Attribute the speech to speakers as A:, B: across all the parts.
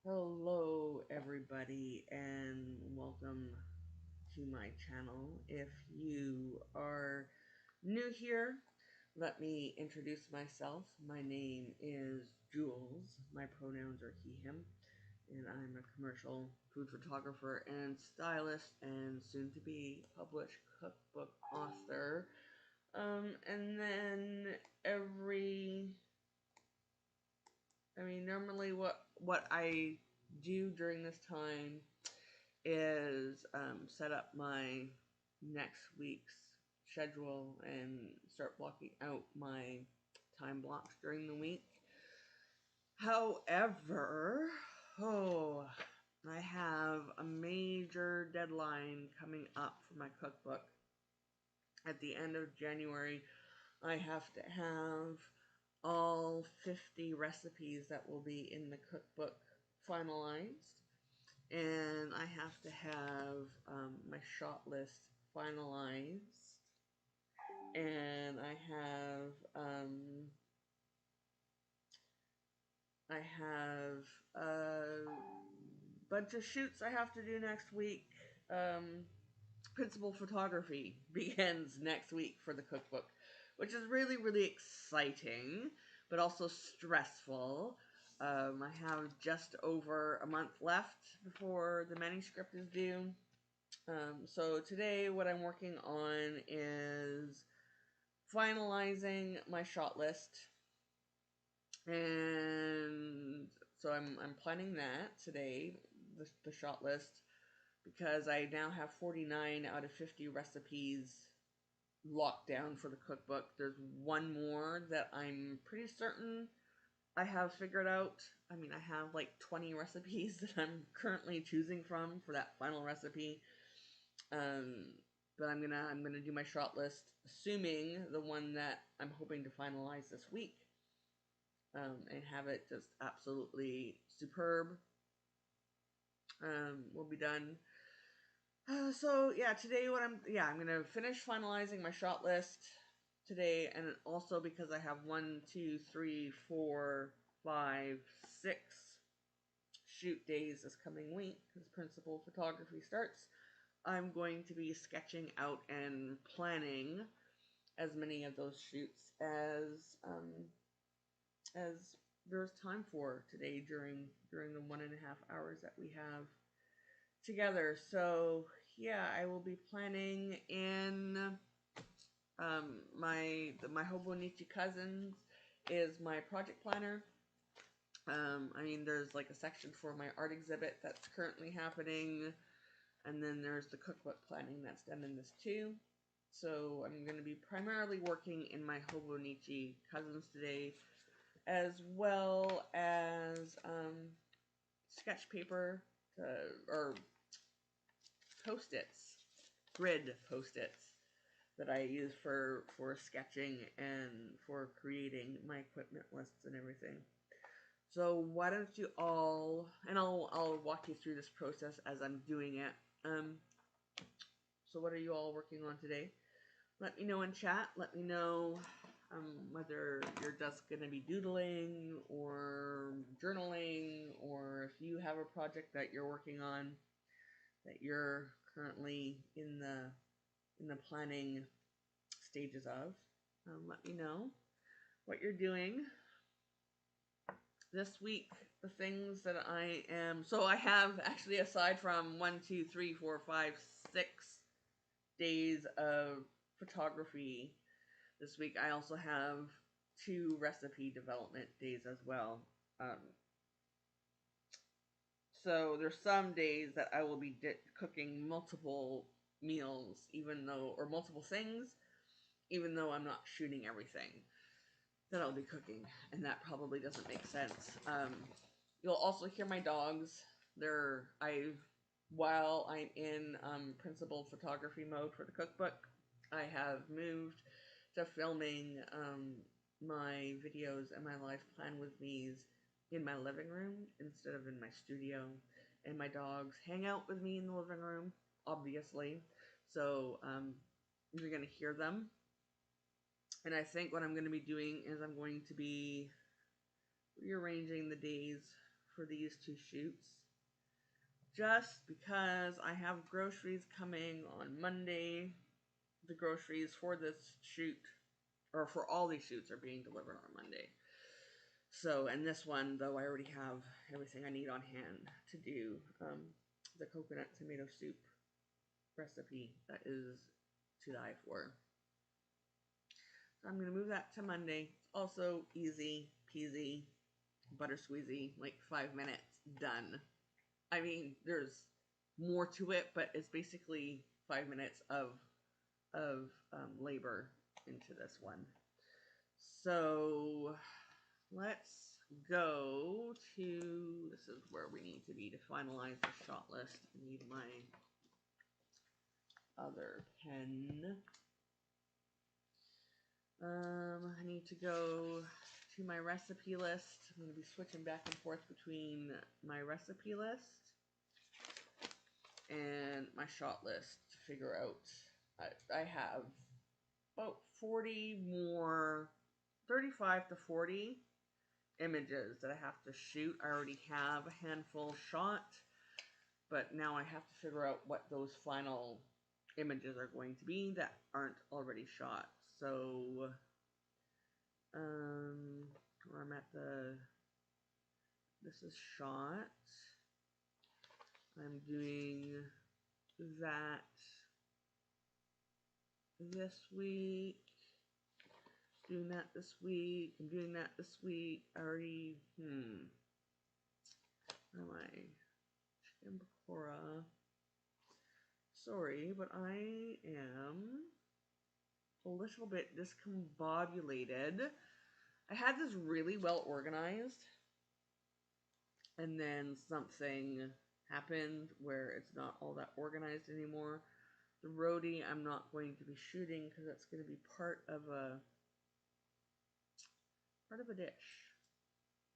A: Hello, everybody, and welcome to my channel. If you are new here, let me introduce myself. My name is Jules. My pronouns are he, him, and I'm a commercial food photographer and stylist, and soon to be published cookbook author. And then every normally what I do during this time is set up my next week's schedule and start blocking out my time blocks during the week. However, I have a major deadline coming up for my cookbook. At the end of January, I have to have all 50 recipes that will be in the cookbook finalized, and I have to have my shot list finalized, and I have a bunch of shoots I have to do next week. Principal photography begins next week for the cookbook, which is really, really exciting, but also stressful. I have just over a month left before the manuscript is due. So today what I'm working on is finalizing my shot list. And so I'm planning that today, the shot list, because I now have 49 out of 50 recipes locked down for the cookbook. There's one more that I'm pretty certain I have figured out. I have like 20 recipes that I'm currently choosing from for that final recipe. But I'm gonna do my shot list, assuming the one that I'm hoping to finalize this week, and have it just absolutely superb. Will be done. So yeah, today I'm gonna finish finalizing my shot list today, and also because I have 1, 2, 3, 4, 5, 6 shoot days this coming week because principal photography starts, I'm going to be sketching out and planning as many of those shoots as there's time for today during the 1.5 hours that we have together. So yeah, I will be planning in my Hobonichi Cousins is my project planner. There's like a section for my art exhibit that's currently happening, and then there's the cookbook planning that's done in this too. So I'm going to be primarily working in my Hobonichi Cousins today, as well as sketch paper or post-its, grid post-its that I use for sketching and for creating my equipment lists and everything. So why don't you all, and I'll walk you through this process as I'm doing it. So what are you all working on today? Let me know in chat. Let me know whether you're just going to be doodling or journaling, or if you have a project that you're working on that you're currently in the planning stages of. Let me know what you're doing. This week, the things that I have actually, aside from 1, 2, 3, 4, 5, 6 days of photography this week, I also have 2 recipe development days as well. So there's some days that I will be cooking multiple meals, or multiple things, even though I'm not shooting everything that I'll be cooking, and that probably doesn't make sense. You'll also hear my dogs. While I'm in principal photography mode for the cookbook, I have moved to filming my videos and my life plan with me's in my living room instead of in my studio, and my dogs hang out with me in the living room, obviously, so you're gonna hear them. And I think what I'm going to be doing is I'm going to be rearranging the days for these two shoots. Just because I have groceries coming on Monday. The groceries for this shoot, or for all these shoots, are being delivered on Monday. So, and this one, though, I already have everything I need on hand to do the coconut tomato soup recipe that is to die for. So I'm going to move that to Monday. It's also easy peasy, butter squeezy, like 5 minutes, done. I mean, there's more to it, but it's basically 5 minutes of labor into this one. So let's go to, this is where we need to be to finalize the shot list. I need my other pen. I need to go to my recipe list. I'm going to be switching back and forth between my recipe list and my shot list to figure out. I have about 40 more, 35 to 40 images that I have to shoot. I already have a handful shot, but now I have to figure out what those final images are going to be that aren't already shot. So, where I'm at this is shot. I'm doing that this week. Doing that this week. I'm doing that this week. I already, where am I? Chicken pakora. Sorry, but I am a little bit discombobulated. I had this really well organized, and then something happened where it's not all that organized anymore. The roadie I'm not going to be shooting because that's going to be part of a dish,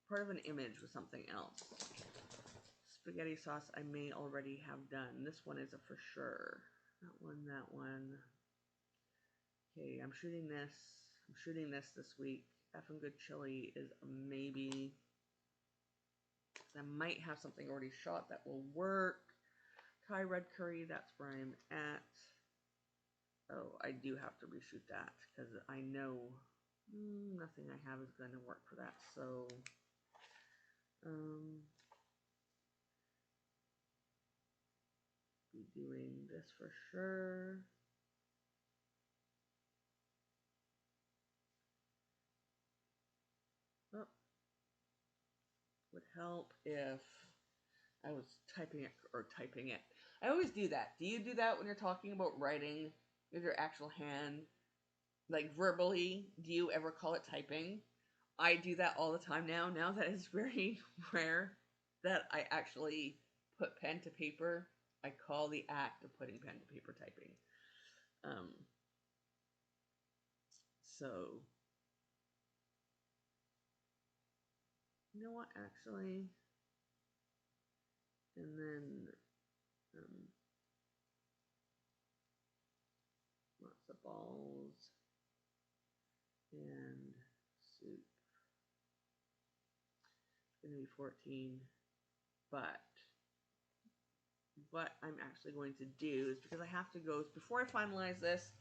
A: part of an image with something else. Spaghetti sauce I may already have done. This one is a for sure. That one. Okay, I'm shooting this. I'm shooting this week. Effing good chili is a maybe. I might have something already shot that will work. Thai red curry, that's where I'm at. Oh, I do have to reshoot that because I know nothing I have is going to work for that. So, be doing this for sure. Oh, would help if I was typing it. I always do that. Do you do that when you're talking about writing with your actual hand? Like verbally, do you ever call it typing? I do that all the time now. Now that it's very rare that I actually put pen to paper, I call the act of putting pen to paper typing. So, you know what, actually, and then lots of balls and soup. It's going to be 14, but what I'm actually going to do is, because I have to go, before I finalize this,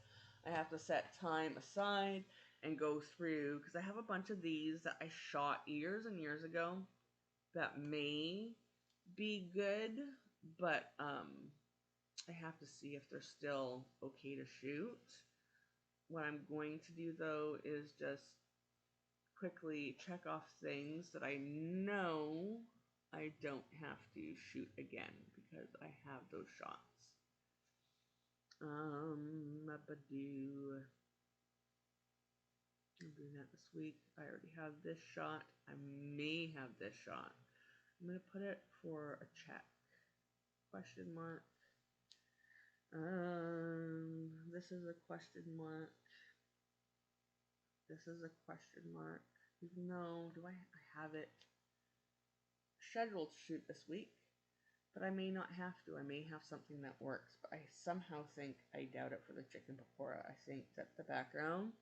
A: I have to set time aside and go through, because I have a bunch of these that I shot years and years ago that may be good, but I have to see if they're still okay to shoot. What I'm going to do, though, is just quickly check off things that I know I don't have to shoot again because I have those shots. I'm doing that this week. I already have this shot. I may have this shot. I'm going to put it for a check. Question mark. This is a question mark. This is a question mark. Even though, I have it scheduled to shoot this week, but I may not have to. I may have something that works, but I somehow think, I doubt it for the chicken pakora. I think that the background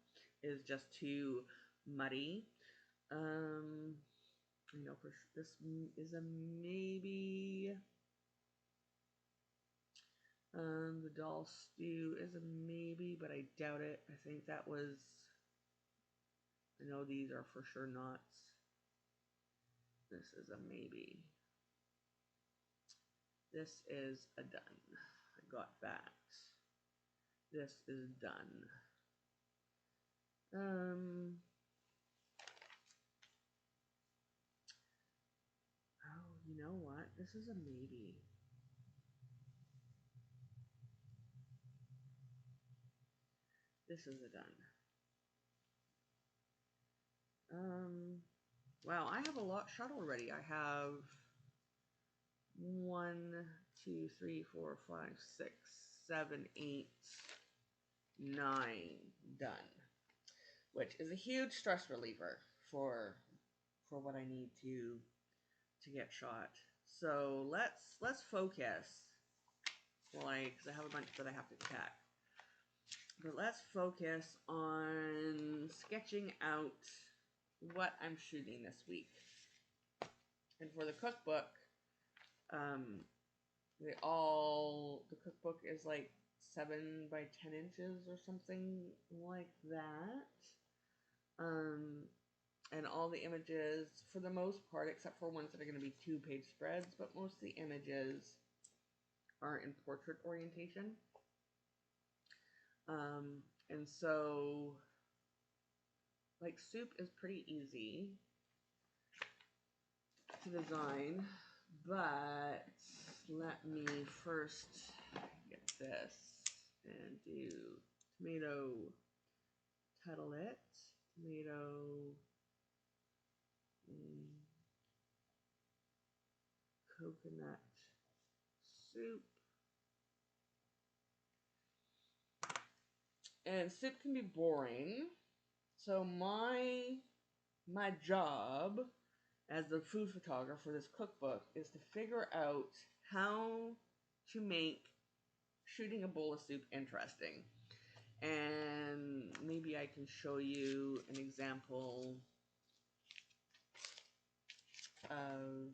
A: is just too muddy. I know for sure this is a maybe. The dal stew is a maybe, but I doubt it. I think that was. I know these are for sure not. This is a maybe. This is a done. I got that. This is done. Oh, you know what? This is a maybe. This is a done. Wow, I have a lot shot already. I have 1, 2, 3, 4, 5, 6, 7, 8, 9 done, which is a huge stress reliever for what I need to get shot. So let's focus. Well, because I have a bunch that I have to check. But let's focus on sketching out what I'm shooting this week. And for the cookbook, the cookbook is like 7 by 10 inches or something like that. And all the images, for the most part, except for ones that are going to be 2-page spreads, but most of the images are in portrait orientation. And so, like, soup is pretty easy to design, but let me first get this and do tomato tuttelet, tomato coconut soup. And soup can be boring, so my job as the food photographer for this cookbook is to figure out how to make shooting a bowl of soup interesting. And maybe I can show you an example of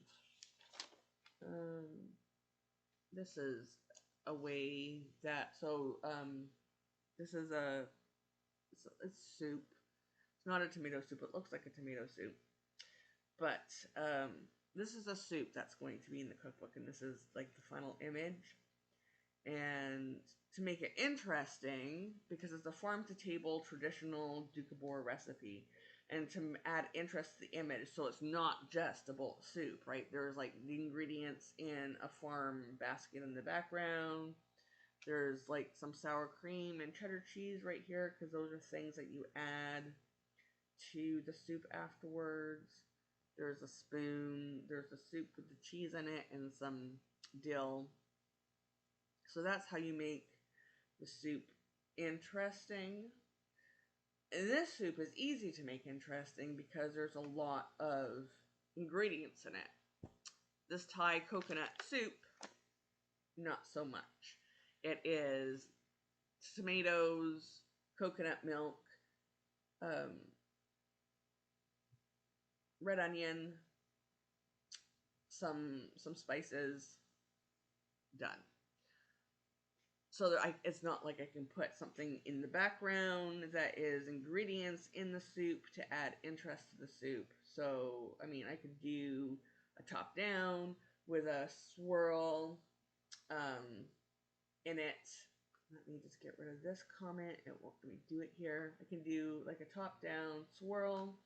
A: this is a way that this is it's soup. It's not a tomato soup. It looks like a tomato soup, but this is a soup that's going to be in the cookbook, and this is like the final image. And to make it interesting, because it's a farm-to-table traditional Dukkabor recipe, and to add interest to the image, so it's not just a bowl of soup, right? There's like the ingredients in a farm basket in the background. There's like some sour cream and cheddar cheese right here, because those are things that you add to the soup afterwards. There's a spoon. There's a soup with the cheese in it and some dill. So that's how you make the soup interesting. And this soup is easy to make interesting because there's a lot of ingredients in it. This Thai coconut soup, not so much. It is tomatoes, coconut milk, red onion, some spices, done. So that it's not like I can put something in the background that is ingredients in the soup to add interest to the soup. So, I mean, I could do a top down with a swirl in it. Let me just get rid of this comment. It won't let me do it here. I can do like a top down swirl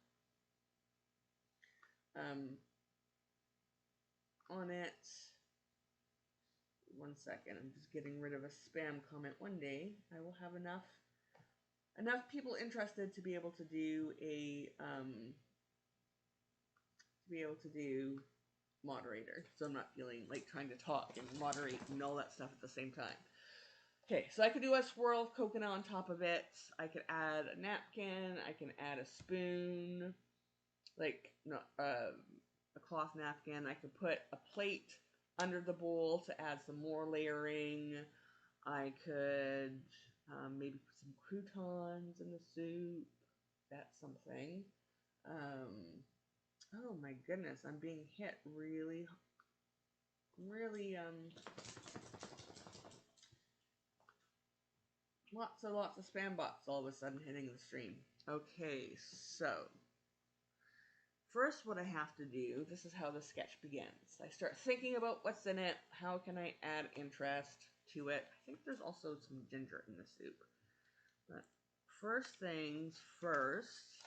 A: on it. 1 second, I'm just getting rid of a spam comment. One day I will have enough people interested to be able to do a moderator, so I'm not feeling like trying to talk and moderate and all that stuff at the same time. Okay, so I could do a swirl of coconut on top of it. I could add a napkin. I can add a spoon, like a cloth napkin. I could put a plate under the bowl to add some more layering. I could maybe put some croutons in the soup. That's something. Oh my goodness, I'm being hit really, really, lots of spam bots all of a sudden hitting the stream. Okay, so first what I have to do, this is how the sketch begins. I start thinking about what's in it, how can I add interest to it. I think there's also some ginger in the soup. But first things first,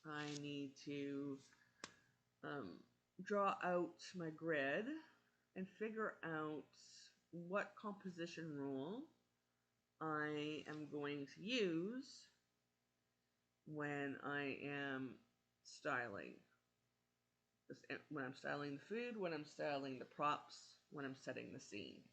A: I need to draw out my grid and figure out what composition rule I am going to use when I am styling. When I'm styling the food, when I'm styling the props, when I'm setting the scene.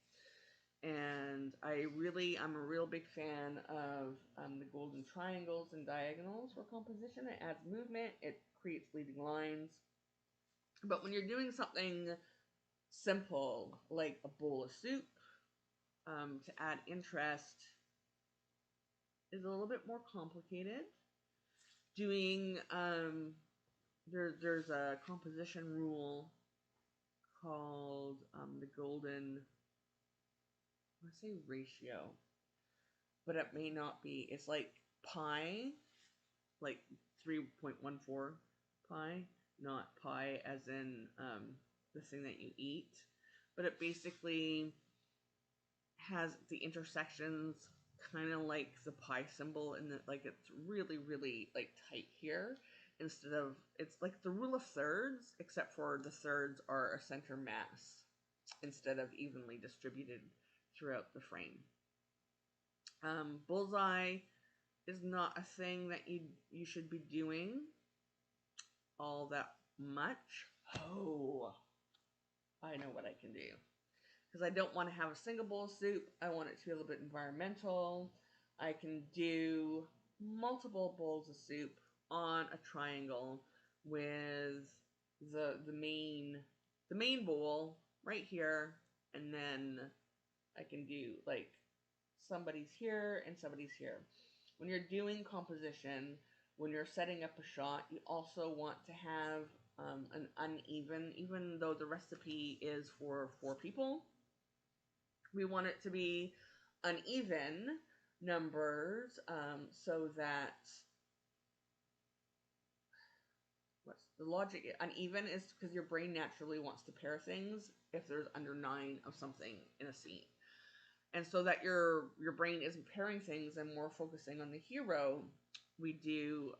A: And I'm a real big fan of the golden triangles and diagonals for composition. It adds movement, it creates leading lines. But when you're doing something simple, like a bowl of soup, to add interest is a little bit more complicated. Doing, there's a composition rule called the golden, I want to say ratio, but it may not be. It's like pi, like 3.14 pi, not pi as in the thing that you eat, but it basically has the intersections kind of like the pi symbol, and like it's really, really like tight here. Instead of, it's like the rule of thirds, except for the thirds are a center mass instead of evenly distributed throughout the frame. Bullseye is not a thing that you should be doing all that much. Oh, I know what I can do. Because I don't want to have a single bowl of soup. I want it to be a little bit environmental. I can do multiple bowls of soup on a triangle with the main bowl right here, and then I can do like somebody's here and somebody's here. When you're doing composition, when you're setting up a shot, you also want to have an uneven, even though the recipe is for 4 people, we want it to be uneven numbers, so that, what's the logic? Uneven is because your brain naturally wants to pair things if there's under 9 of something in a scene. And so that your brain isn't pairing things and more focusing on the hero, we do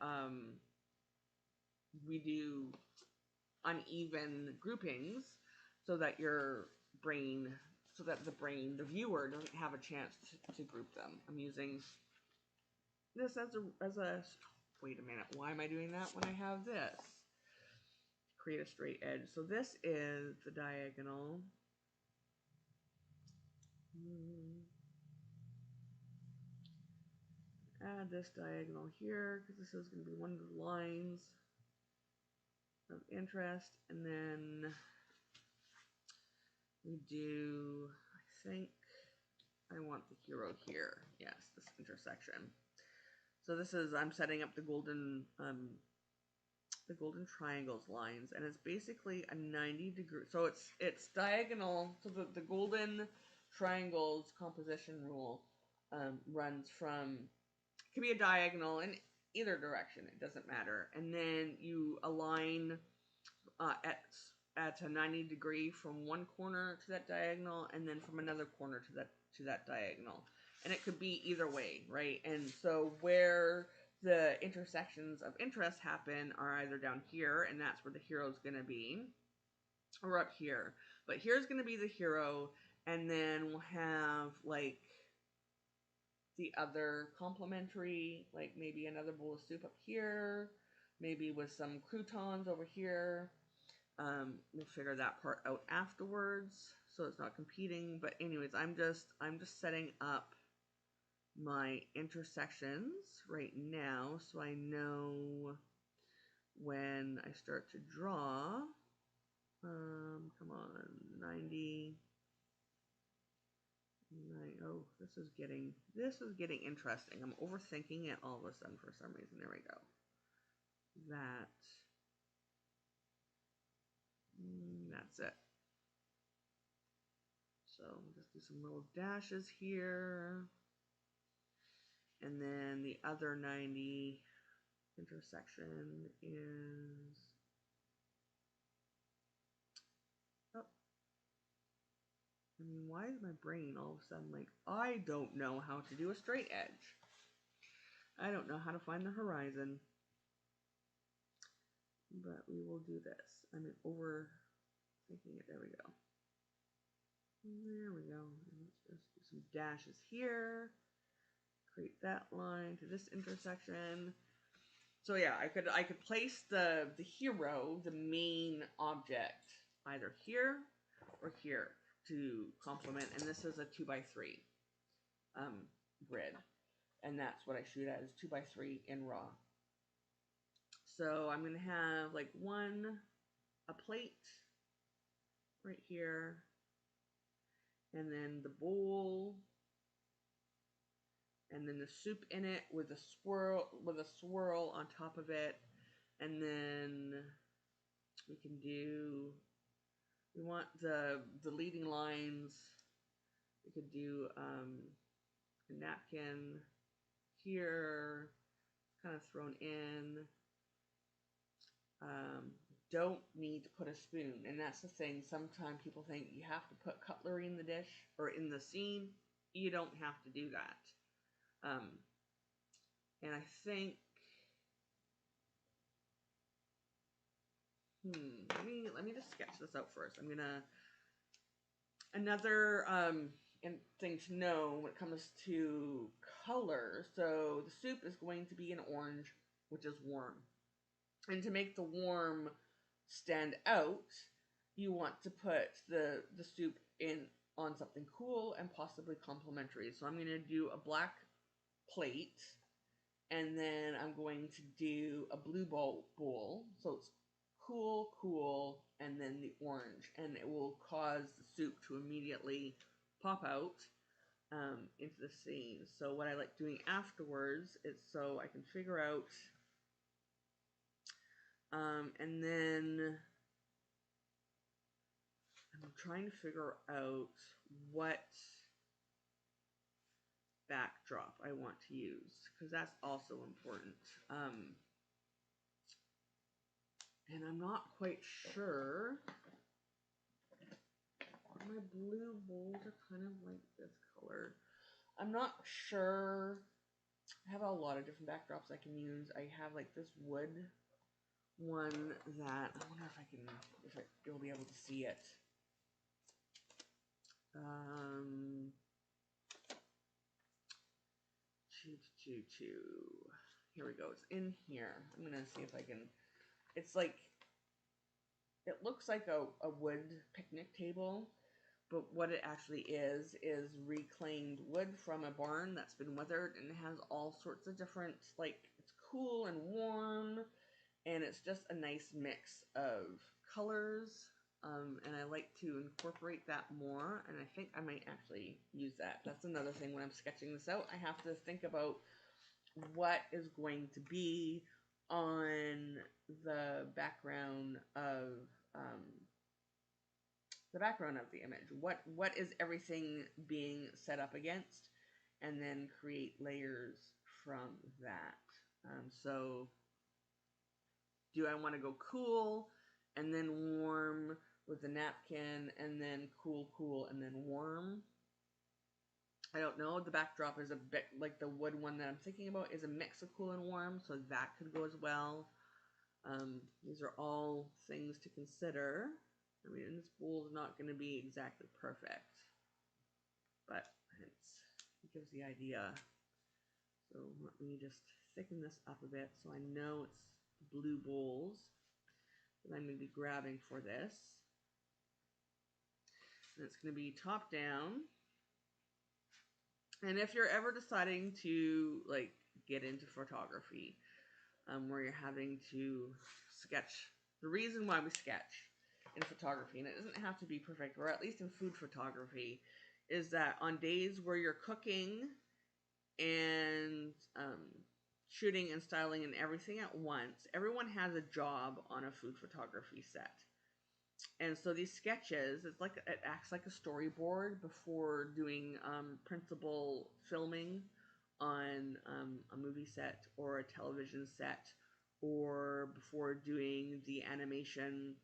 A: uneven groupings so that the viewer doesn't have a chance to group them. I'm using this as a, wait a minute, why am I doing that when I have this? Create a straight edge. So this is the diagonal. Add this diagonal here, because this is going to be one of the lines of interest, and then we do, I think I want the hero here. Yes, this intersection. So this is, I'm setting up the golden triangles lines, and it's basically a 90-degree, so it's diagonal. So the golden triangles composition rule runs from, it could be a diagonal in either direction, it doesn't matter, and then you align at a 90-degree from one corner to that diagonal, and then from another corner to that diagonal, and it could be either way, right? And so where the intersections of interest happen are either down here, and that's where the hero's going to be, or up here. But here's going to be the hero, and then we'll have like the other complementary, like maybe another bowl of soup up here, maybe with some croutons over here. We'll figure that part out afterwards, so it's not competing. But anyways, I'm just setting up my intersections right now, so I know when I start to draw. Come on, 90. Oh, this is getting interesting. I'm overthinking it all of a sudden for some reason. There we go. That. that's it. So just do some little dashes here. And then the other 90 intersection is up. I mean, why is my brain all of a sudden like, I don't know how to do a straight edge. I don't know how to find the horizon. But we will do this. I'm overthinking it. There we go. There we go. And let's just do some dashes here. Create that line to this intersection. So yeah, I could place the hero, the main object, either here or here to complement. And this is a 2x3 grid, and that's what I shoot at, is 2x3 in raw. So I'm gonna have like a plate right here, and then the bowl, and then the soup in it with a swirl on top of it, and then we want the leading lines. We could do a napkin here, kind of thrown in. Don't need to put a spoon, and that's the thing. Sometimes people think you have to put cutlery in the dish or in the scene. You don't have to do that. And I think, let me just sketch this out first. I'm gonna another thing to know when it comes to color. So the soup is going to be an orange, which is warm. And to make the warm stand out, you want to put the soup in on something cool and possibly complementary. So I'm going to do a black plate, and then I'm going to do a blue bowl. So it's cool, and then the orange, and it will cause the soup to immediately pop out into the scene. So what I like doing afterwards is so I can figure out, and then I'm trying to figure out what backdrop I want to use, because that's also important. And I'm not quite sure. My blue bowls are kind of like this color. I'm not sure. I have a lot of different backdrops I can use. I have like this wood one that I wonder if you'll be able to see it. Here we go. It's in here. I'm gonna see if I can. It's like, it looks like a wood picnic table, but what it actually is reclaimed wood from a barn that's been weathered, and it has all sorts of different, like, it's cool and warm, and it's just a nice mix of colors, and I like to incorporate that more, and I think I might actually use that. That's another thing when I'm sketching this out. I have to think about what is going to be on the background of the image. What is everything being set up against, and then create layers from that. So do I want to go cool and then warm with the napkin, and then cool, and then warm? I don't know. The backdrop is a bit like the wood one that I'm thinking about is a mix of cool and warm, so that could go as well. These are all things to consider. I mean, this bowl is not going to be exactly perfect, but it gives the idea. So let me just thicken this up a bit so I know it's blue bowls that I'm going to be grabbing for this. And it's going to be top down. And if you're ever deciding to like get into photography, where you're having to sketch, the reason why we sketch in photography, and it doesn't have to be perfect, or at least in food photography, is that on days where you're cooking and shooting and styling and everything at once, everyone has a job on a food photography set. And so these sketches, it acts like a storyboard before doing principal filming on a movie set or a television set, or before doing the animation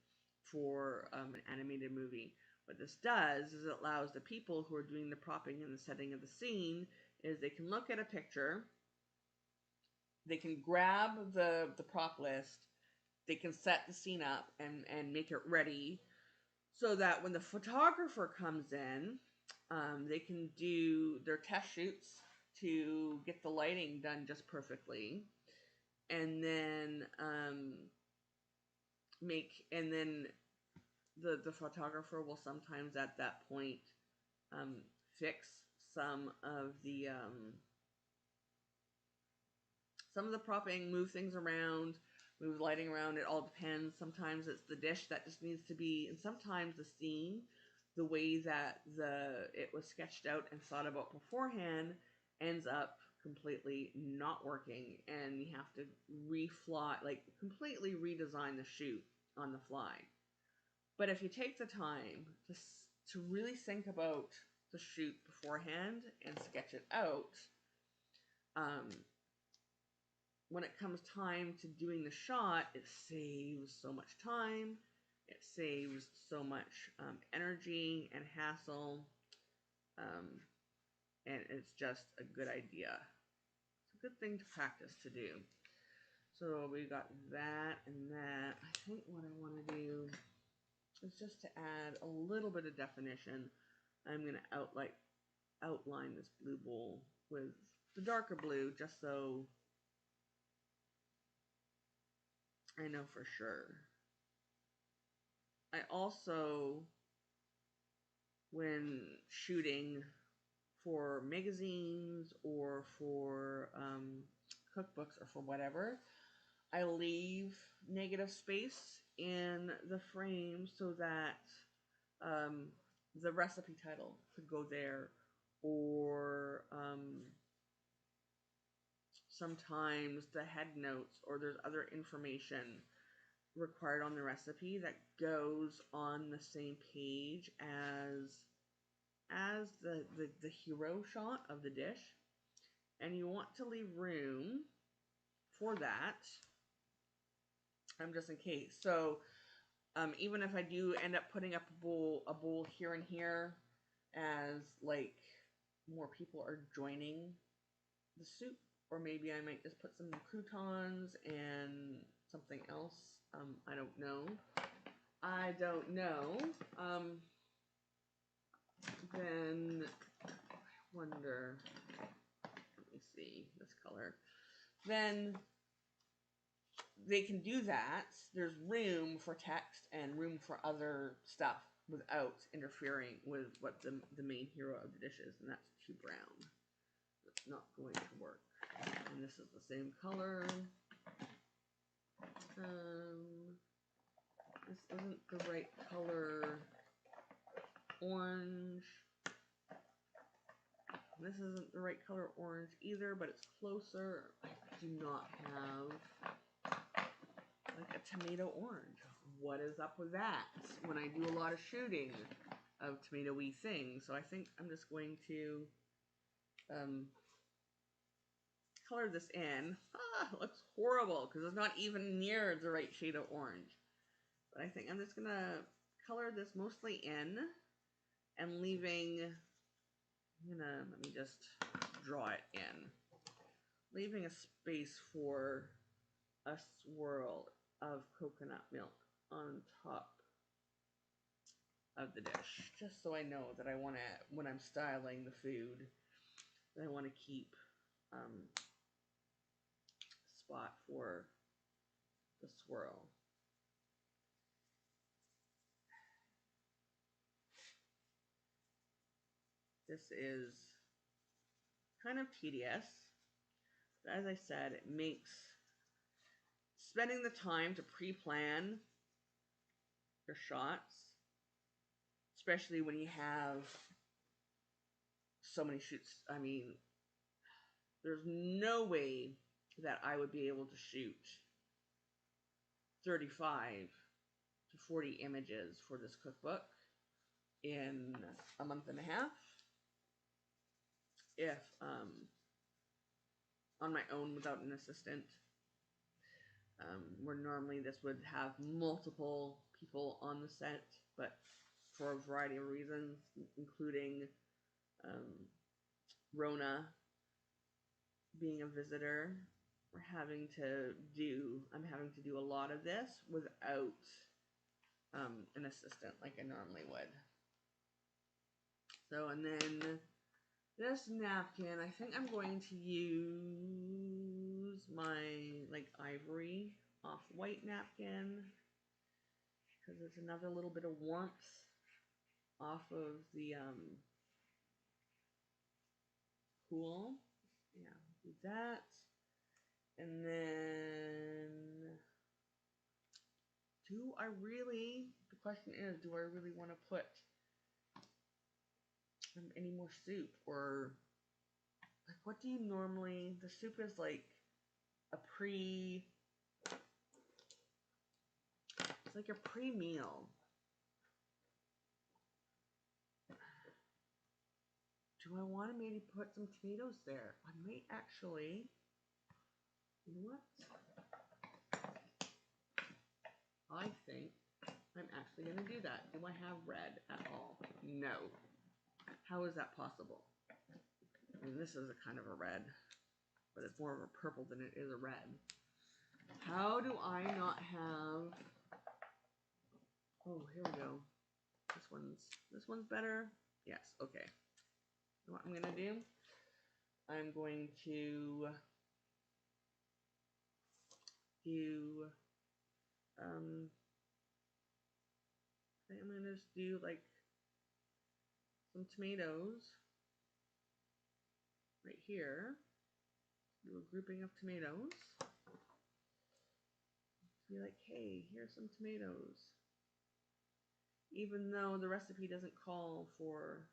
A: for an animated movie. What this does is it allows the people who are doing the propping and the setting of the scene is they can look at a picture, they can grab the prop list, they can set the scene up and make it ready so that when the photographer comes in, they can do their test shoots to get the lighting done just perfectly, and then the photographer will sometimes at that point um, fix some of the propping, move things around, move lighting around. It all depends. Sometimes it's the dish that just needs to be, and sometimes the scene, the way that it was sketched out and thought about beforehand, ends up completely not working, and you have to completely redesign the shoot on the fly. But if you take the time to really think about the shoot beforehand and sketch it out, when it comes time to doing the shot, it saves so much time, it saves so much energy and hassle, and it's just a good idea. It's a good thing to practice to do. So we got that and that. I think what I want to do is just to add a little bit of definition. I'm going to outline this blue bowl with the darker blue, just so I know for sure. I also, when shooting for magazines or for cookbooks or for whatever, I leave negative space in the frame so that the recipe title could go there, or sometimes the head notes, or there's other information required on the recipe that goes on the same page as the hero shot of the dish, and you want to leave room for that, just in case. So even if I do end up putting up a bowl here and here, as like more people are joining the soup, or maybe I might just put some croutons and something else. I don't know. Then I wonder. Let me see this color. Then they can do that. There's room for text and room for other stuff without interfering with what the main hero of the dish is, and that's too brown. That's not going to work. And this is the same color. This isn't the right color orange. This isn't the right color orange either, but it's closer. I do not have like a tomato orange. What is up with that? When I do a lot of shooting of tomato-y things. So I think I'm just going to color this in. It looks horrible because it's not even near the right shade of orange. But I think I'm just going to color this mostly in and leaving, let me just draw it in. Leaving a space for a swirl of coconut milk on top of the dish, just so I know that I want to, when I'm styling the food, that I want to keep a spot for the swirl. This is kind of tedious, but as I said, it makes spending the time to pre-plan your shots, especially when you have so many shoots. I mean, there's no way that I would be able to shoot 35 to 40 images for this cookbook in a month and a half. If on my own without an assistant, where normally this would have multiple people on the set, but for a variety of reasons, including Rona being a visitor, I'm having to do a lot of this without an assistant like I normally would. So, and then this napkin, I think I'm going to use my like ivory off-white napkin because it's another little bit of warmth off of the pool. Yeah, do that. And then the question is, do I really want to put any more soup? Or like, what do you normally, the soup is like it's like a pre-meal. Do I want to maybe put some tomatoes there? I might actually, you know what? I think I'm actually going to do that. Do I have red at all? No. How is that possible? I mean, this is a kind of a red, but it's more of a purple than it is a red. How do I not have... Oh, here we go. This one's better. Yes, okay. You know what I'm going to do? I'm going to do... I think I'm going to just do like some tomatoes right here. Do a grouping of tomatoes. Be like, hey, here's some tomatoes. Even though the recipe doesn't call for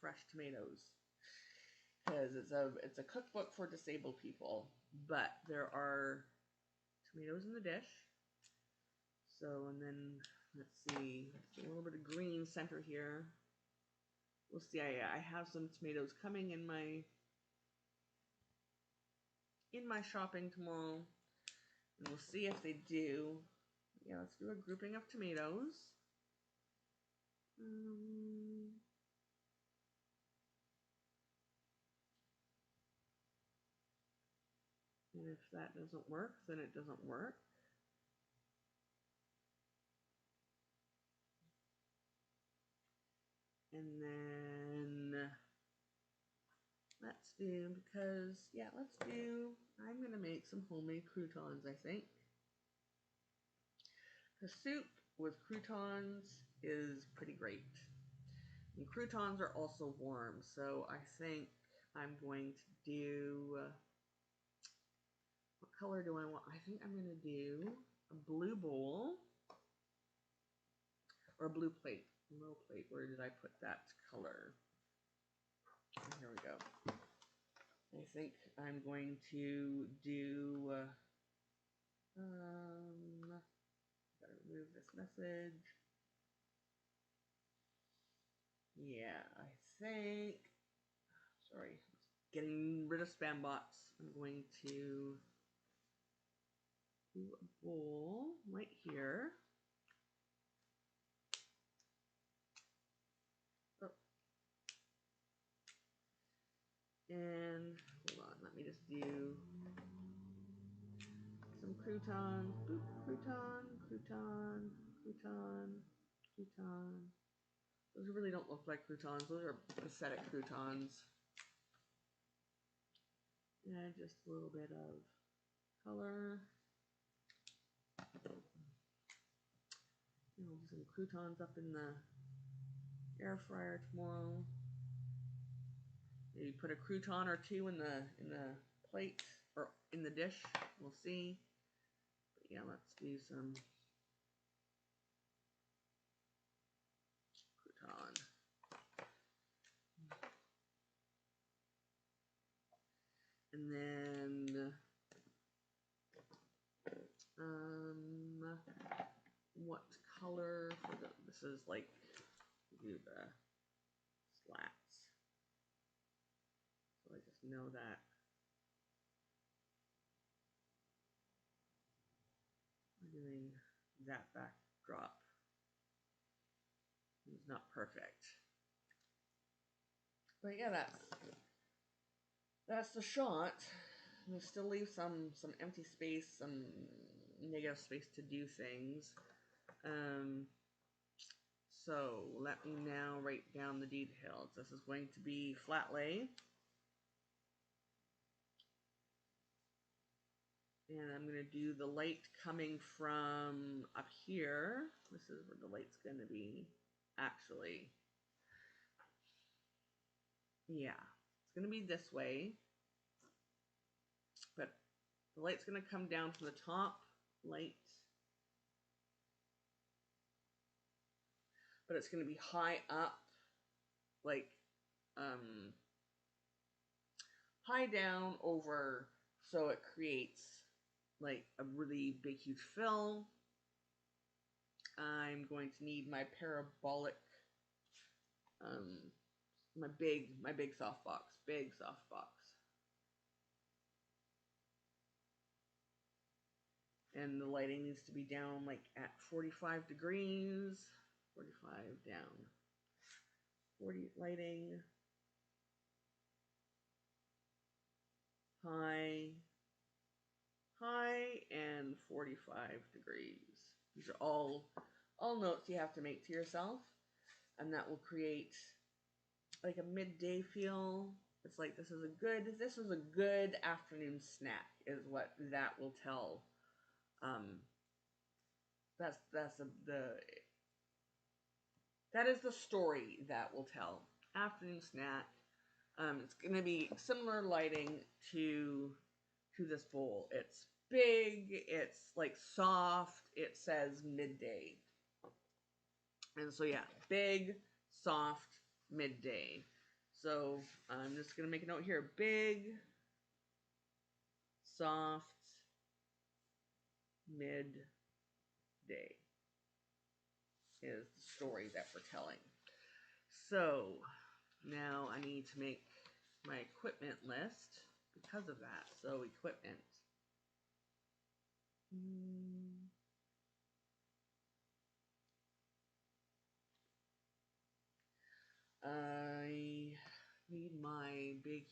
A: fresh tomatoes, because it's a cookbook for disabled people, but there are tomatoes in the dish. So, and then let's see a little bit of green center here. We'll see. I have some tomatoes coming in my shopping tomorrow, and we'll see if they do. Yeah, let's do a grouping of tomatoes. And if that doesn't work, then it doesn't work. And then let's do, I'm going to make some homemade croutons, I think. The soup with croutons is pretty great. And croutons are also warm, so I think I'm going to do, what color do I want? I think I'm going to do a blue bowl, or a blue plate. Where did I put that color? Here we go. I think I'm going to do, gotta remove this message. Yeah, I think, sorry, getting rid of spam bots. I'm going to do a bowl right here. Oh. And hold on, let me just do some croutons. Boop, crouton, crouton, crouton, crouton. Those really don't look like croutons. Those are pathetic croutons. And just a little bit of color. And we'll do some croutons up in the air fryer tomorrow. Maybe put a crouton or two in the plate or in the dish. We'll see. But yeah, let's do some crouton. And then what color for this is like, do the slats. So I just know that we're doing that backdrop. It's not perfect. But yeah, that's the shot. We still leave some empty space, some negative space to do things. So let me now write down the details. This is going to be flat lay. And I'm going to do the light coming from up here. This is where the light's going to be, actually. Yeah, it's going to be this way. But the light's going to come down from the top light. But it's going to be high up, like high down over, so it creates like a really big huge fill. I'm going to need my parabolic, my big softbox. And the lighting needs to be down like at 45 degrees. 45 down. 40 lighting. High, and 45 degrees. These are all notes you have to make to yourself, and that will create like a midday feel. It's like this is a good afternoon snack, is what that will tell. That is the story that will tell. Afternoon snack. It's gonna be similar lighting to this bowl. It's big, it's like soft, it says midday. And so yeah, big, soft, midday. So I'm just gonna make a note here. Big, soft, midday is the story that we're telling. So now I need to make my equipment list because of that. So equipment. I need my big,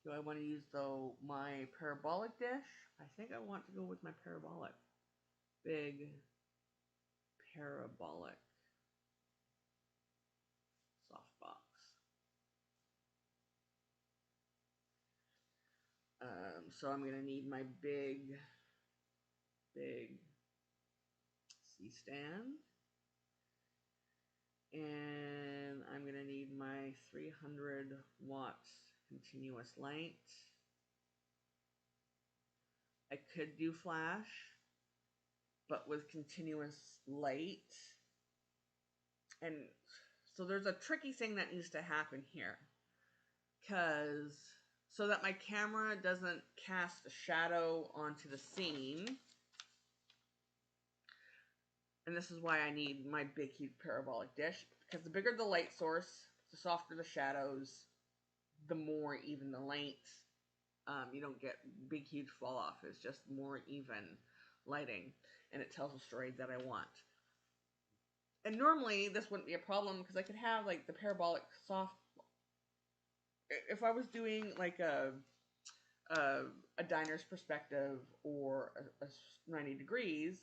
A: do I want to use though my parabolic dish? I think I want to go with my parabolic. Big parabolic softbox. So I'm gonna need my big C-stand. And I'm gonna need my 300 watt continuous light. I could do flash, but with continuous light. And so there's a tricky thing that needs to happen here. So that my camera doesn't cast a shadow onto the scene. And this is why I need my big huge parabolic dish. Because the bigger the light source, the softer the shadows, the more even the light. You don't get big huge fall off. It's just more even lighting. And it tells the story that I want. And normally this wouldn't be a problem because I could have like the parabolic soft. If I was doing like a diner's perspective or a 90 degrees,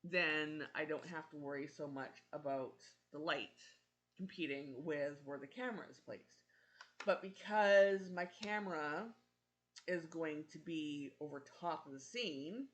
A: then I don't have to worry so much about the light competing with where the camera is placed. But because my camera is going to be over top of the scene,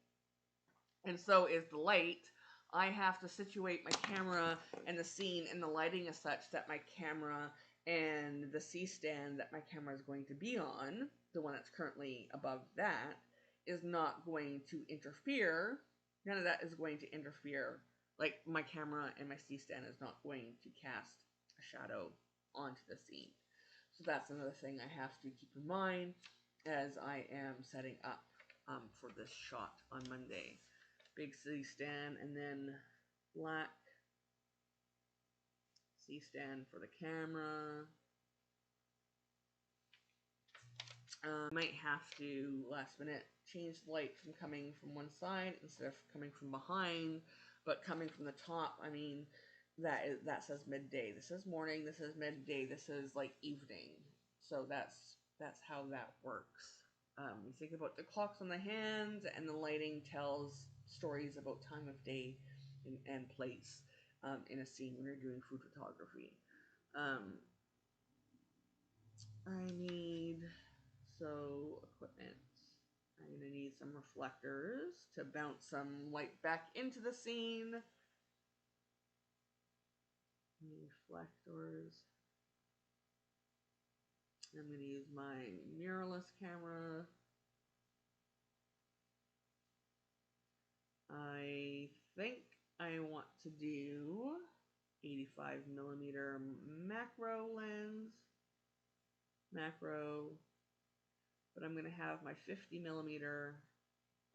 A: and so is the light, I have to situate my camera and the scene, and the lighting is such that my camera and the C-stand that my camera is going to be on, the one that's currently above that, is not going to interfere. None of that is going to interfere. Like, my camera and my C-stand is not going to cast a shadow onto the scene. So that's another thing I have to keep in mind as I am setting up for this shot on Monday. Big C-stand, and then black C-stand for the camera. Might have to last minute change the light from coming from one side instead of coming from behind, but coming from the top. I mean, that says midday. This is morning. This is midday. This is like evening. So that's how that works. You think about the clocks on the hands, and the lighting tells stories about time of day and place in a scene when you're doing food photography. I need equipment. I'm going to need some reflectors to bounce some light back into the scene. Reflectors. I'm going to use my mirrorless camera. I think I want to do 85mm macro lens. But I'm going to have my 50mm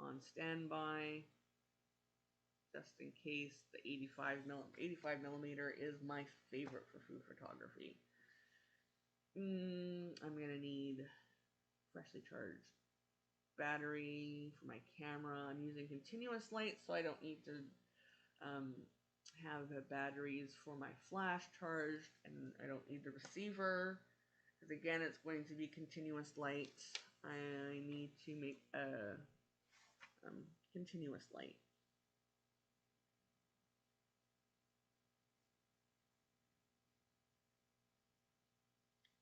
A: on standby just in case. The 85mm is my favorite for food photography. I'm going to need freshly charged battery for my camera. I'm using continuous light, so I don't need to have the batteries for my flash charged, and I don't need the receiver, because again, it's going to be continuous light. I need to make a continuous light.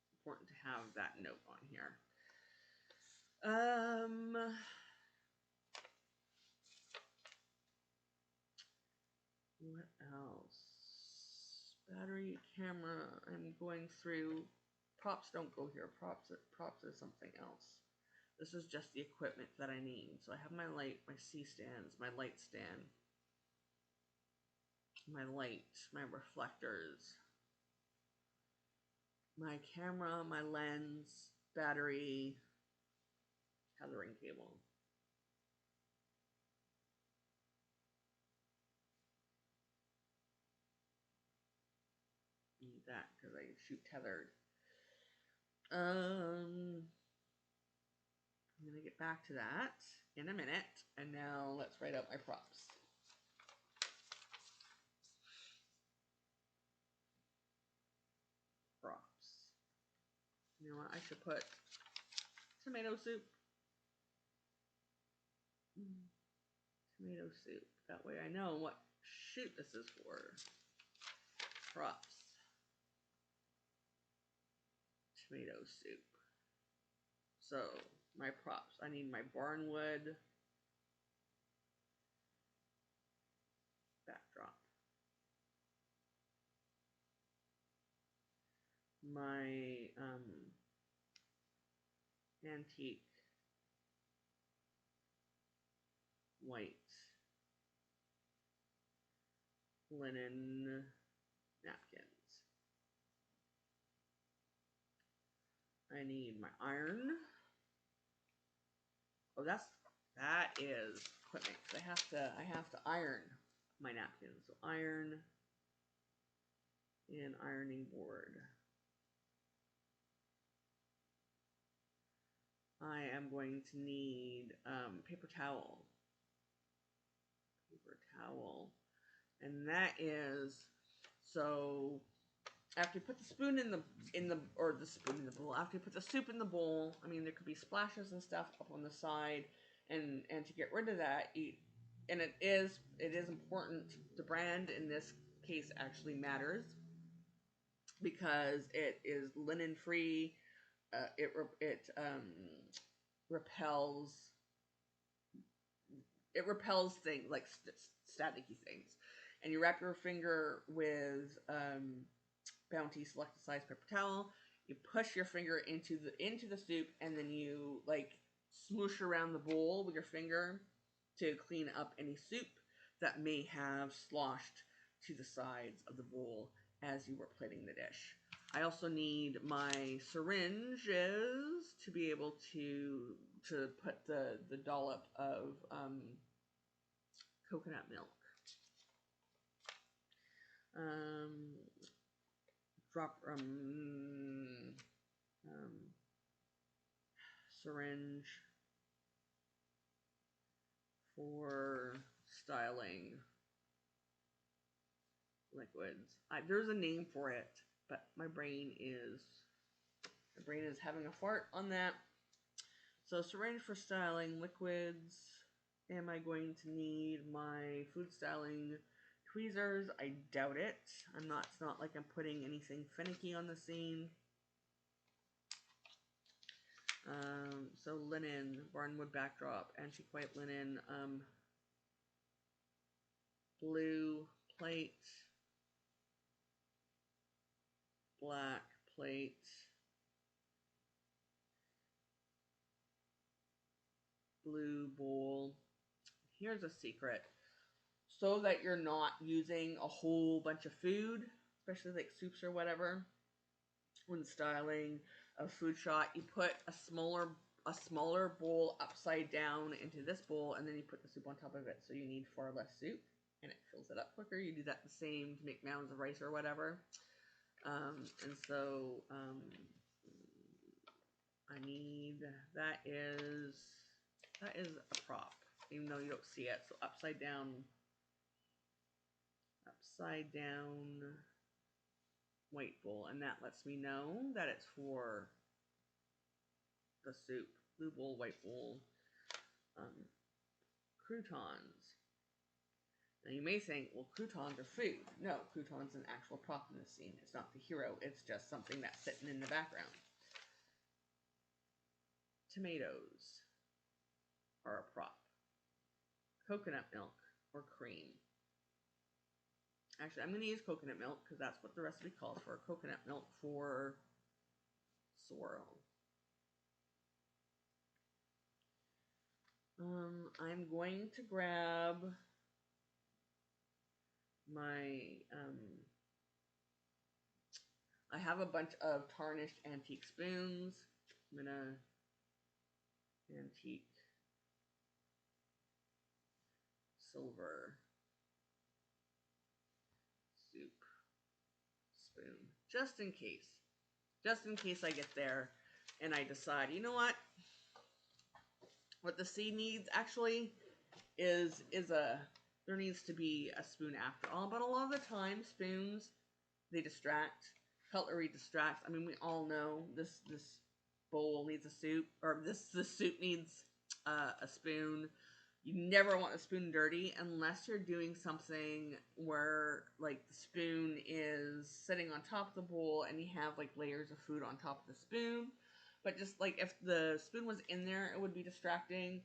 A: It's important to have that note on here. What else? Battery, camera. I'm going through. Props don't go here. Props is something else. This is just the equipment that I need. So I have my light, my C-stands, my light stand, my light, my reflectors, my camera, my lens, battery, tethering cable. Need that because I shoot tethered. I'm going to get back to that in a minute, and now let's write out my props. You know what, I should put tomato soup. Tomato soup. That way I know what shoot this is for. Props. Tomato soup. So, my props. I need my barnwood backdrop. My antique white linen napkins. I need my iron. Oh, that is equipment. I have to iron my napkins. So iron and ironing board. I am going to need paper towel. And that is, so after you put the spoon in the bowl, after you put the soup in the bowl, I mean, there could be splashes and stuff up on the side, and to get rid of that, and it is important. The brand in this case actually matters because it is linen free. It repels things like staticky things, and you wrap your finger with Bounty Selected Size paper towel. You push your finger into the soup, and then you like smoosh around the bowl with your finger to clean up any soup that may have sloshed to the sides of the bowl as you were plating the dish. I also need my syringes to be able to put the dollop of coconut milk. Drop syringe for styling liquids. There's a name for it, but my brain is having a fart on that. So syringe for styling liquids. Am I going to need my food styling tweezers? I doubt it. It's not like I'm putting anything finicky on the scene. So linen, barnwood backdrop, antique white linen, blue plate, black plate, blue bowl. Here's a secret. So that you're not using a whole bunch of food, especially like soups or whatever, when styling a food shot, you put a smaller bowl upside down into this bowl, and then you put the soup on top of it, so you need far less soup, and it fills it up quicker. You do that the same to make mounds of rice or whatever. And so I need, that is a prop, even though you don't see it. So upside down white bowl, and that lets me know that it's for the soup. Blue bowl, white bowl, croutons. Now you may think, well, croutons are food. No, croutons an actual prop in the scene. It's not the hero. It's just something that's sitting in the background. Tomatoes are a prop. Coconut milk or cream. Actually, I'm going to use coconut milk because that's what the recipe calls for. Coconut milk for swirl. I'm going to grab my, I have a bunch of tarnished antique spoons. I'm gonna antique silver soup spoon, just in case I get there and I decide, you know what the sea needs actually is there needs to be a spoon after all. But a lot of the time, spoons, they distract. Cutlery distracts. I mean, we all know this bowl needs a soup, or this soup needs a spoon. You never want the spoon dirty unless you're doing something where, like, the spoon is sitting on top of the bowl and you have, like, layers of food on top of the spoon. But just, like, if the spoon was in there, it would be distracting.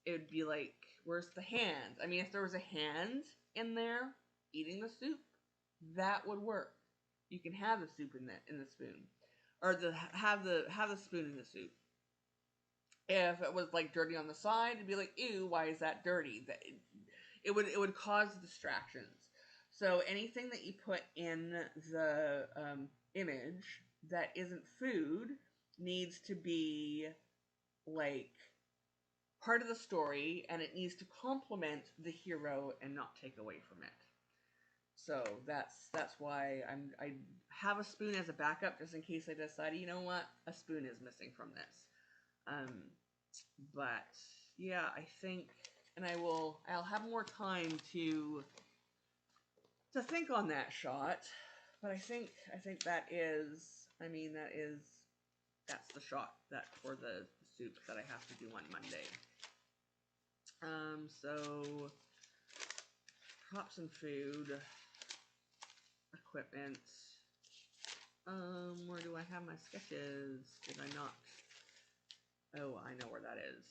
A: It would be like, where's the hand? I mean, if there was a hand in there eating the soup, that would work. You can have the soup in the spoon, or have the spoon in the soup. If it was like dirty on the side, it'd be like, ew, why is that dirty? It would cause distractions. So anything that you put in the image that isn't food needs to be like part of the story, and it needs to complement the hero and not take away from it. So that's why I have a spoon as a backup, just in case I decide, you know what, a spoon is missing from this. But yeah, I think, and I'll have more time to think on that shot. But I think that is, I mean, that's the shot that for the soup that I have to do on Monday. So props and food, equipment. Where do I have my sketches? Did I not? Oh, I know where that is.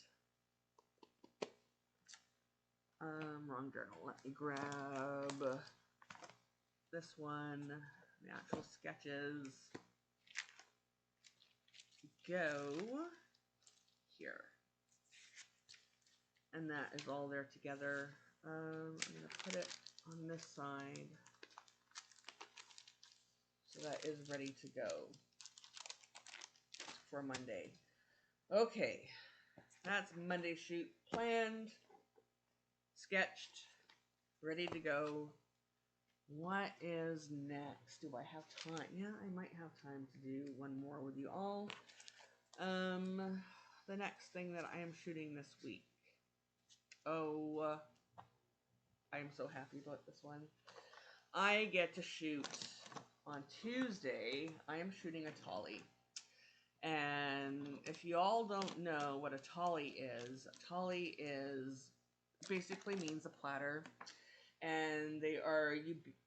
A: Wrong journal. Let me grab this one. The actual sketches go here. And that is all there together. I'm going to put it on this side So that is ready to go for Monday. Okay, that's Monday shoot planned, sketched, ready to go. What is next? Do I have time? Yeah, I might have time to do one more with you all. The next thing that I am shooting this week. Oh, I am so happy about this one. I get to shoot on Tuesday. I am shooting a tolly. And if you all don't know what a tolly is basically means a platter. And they are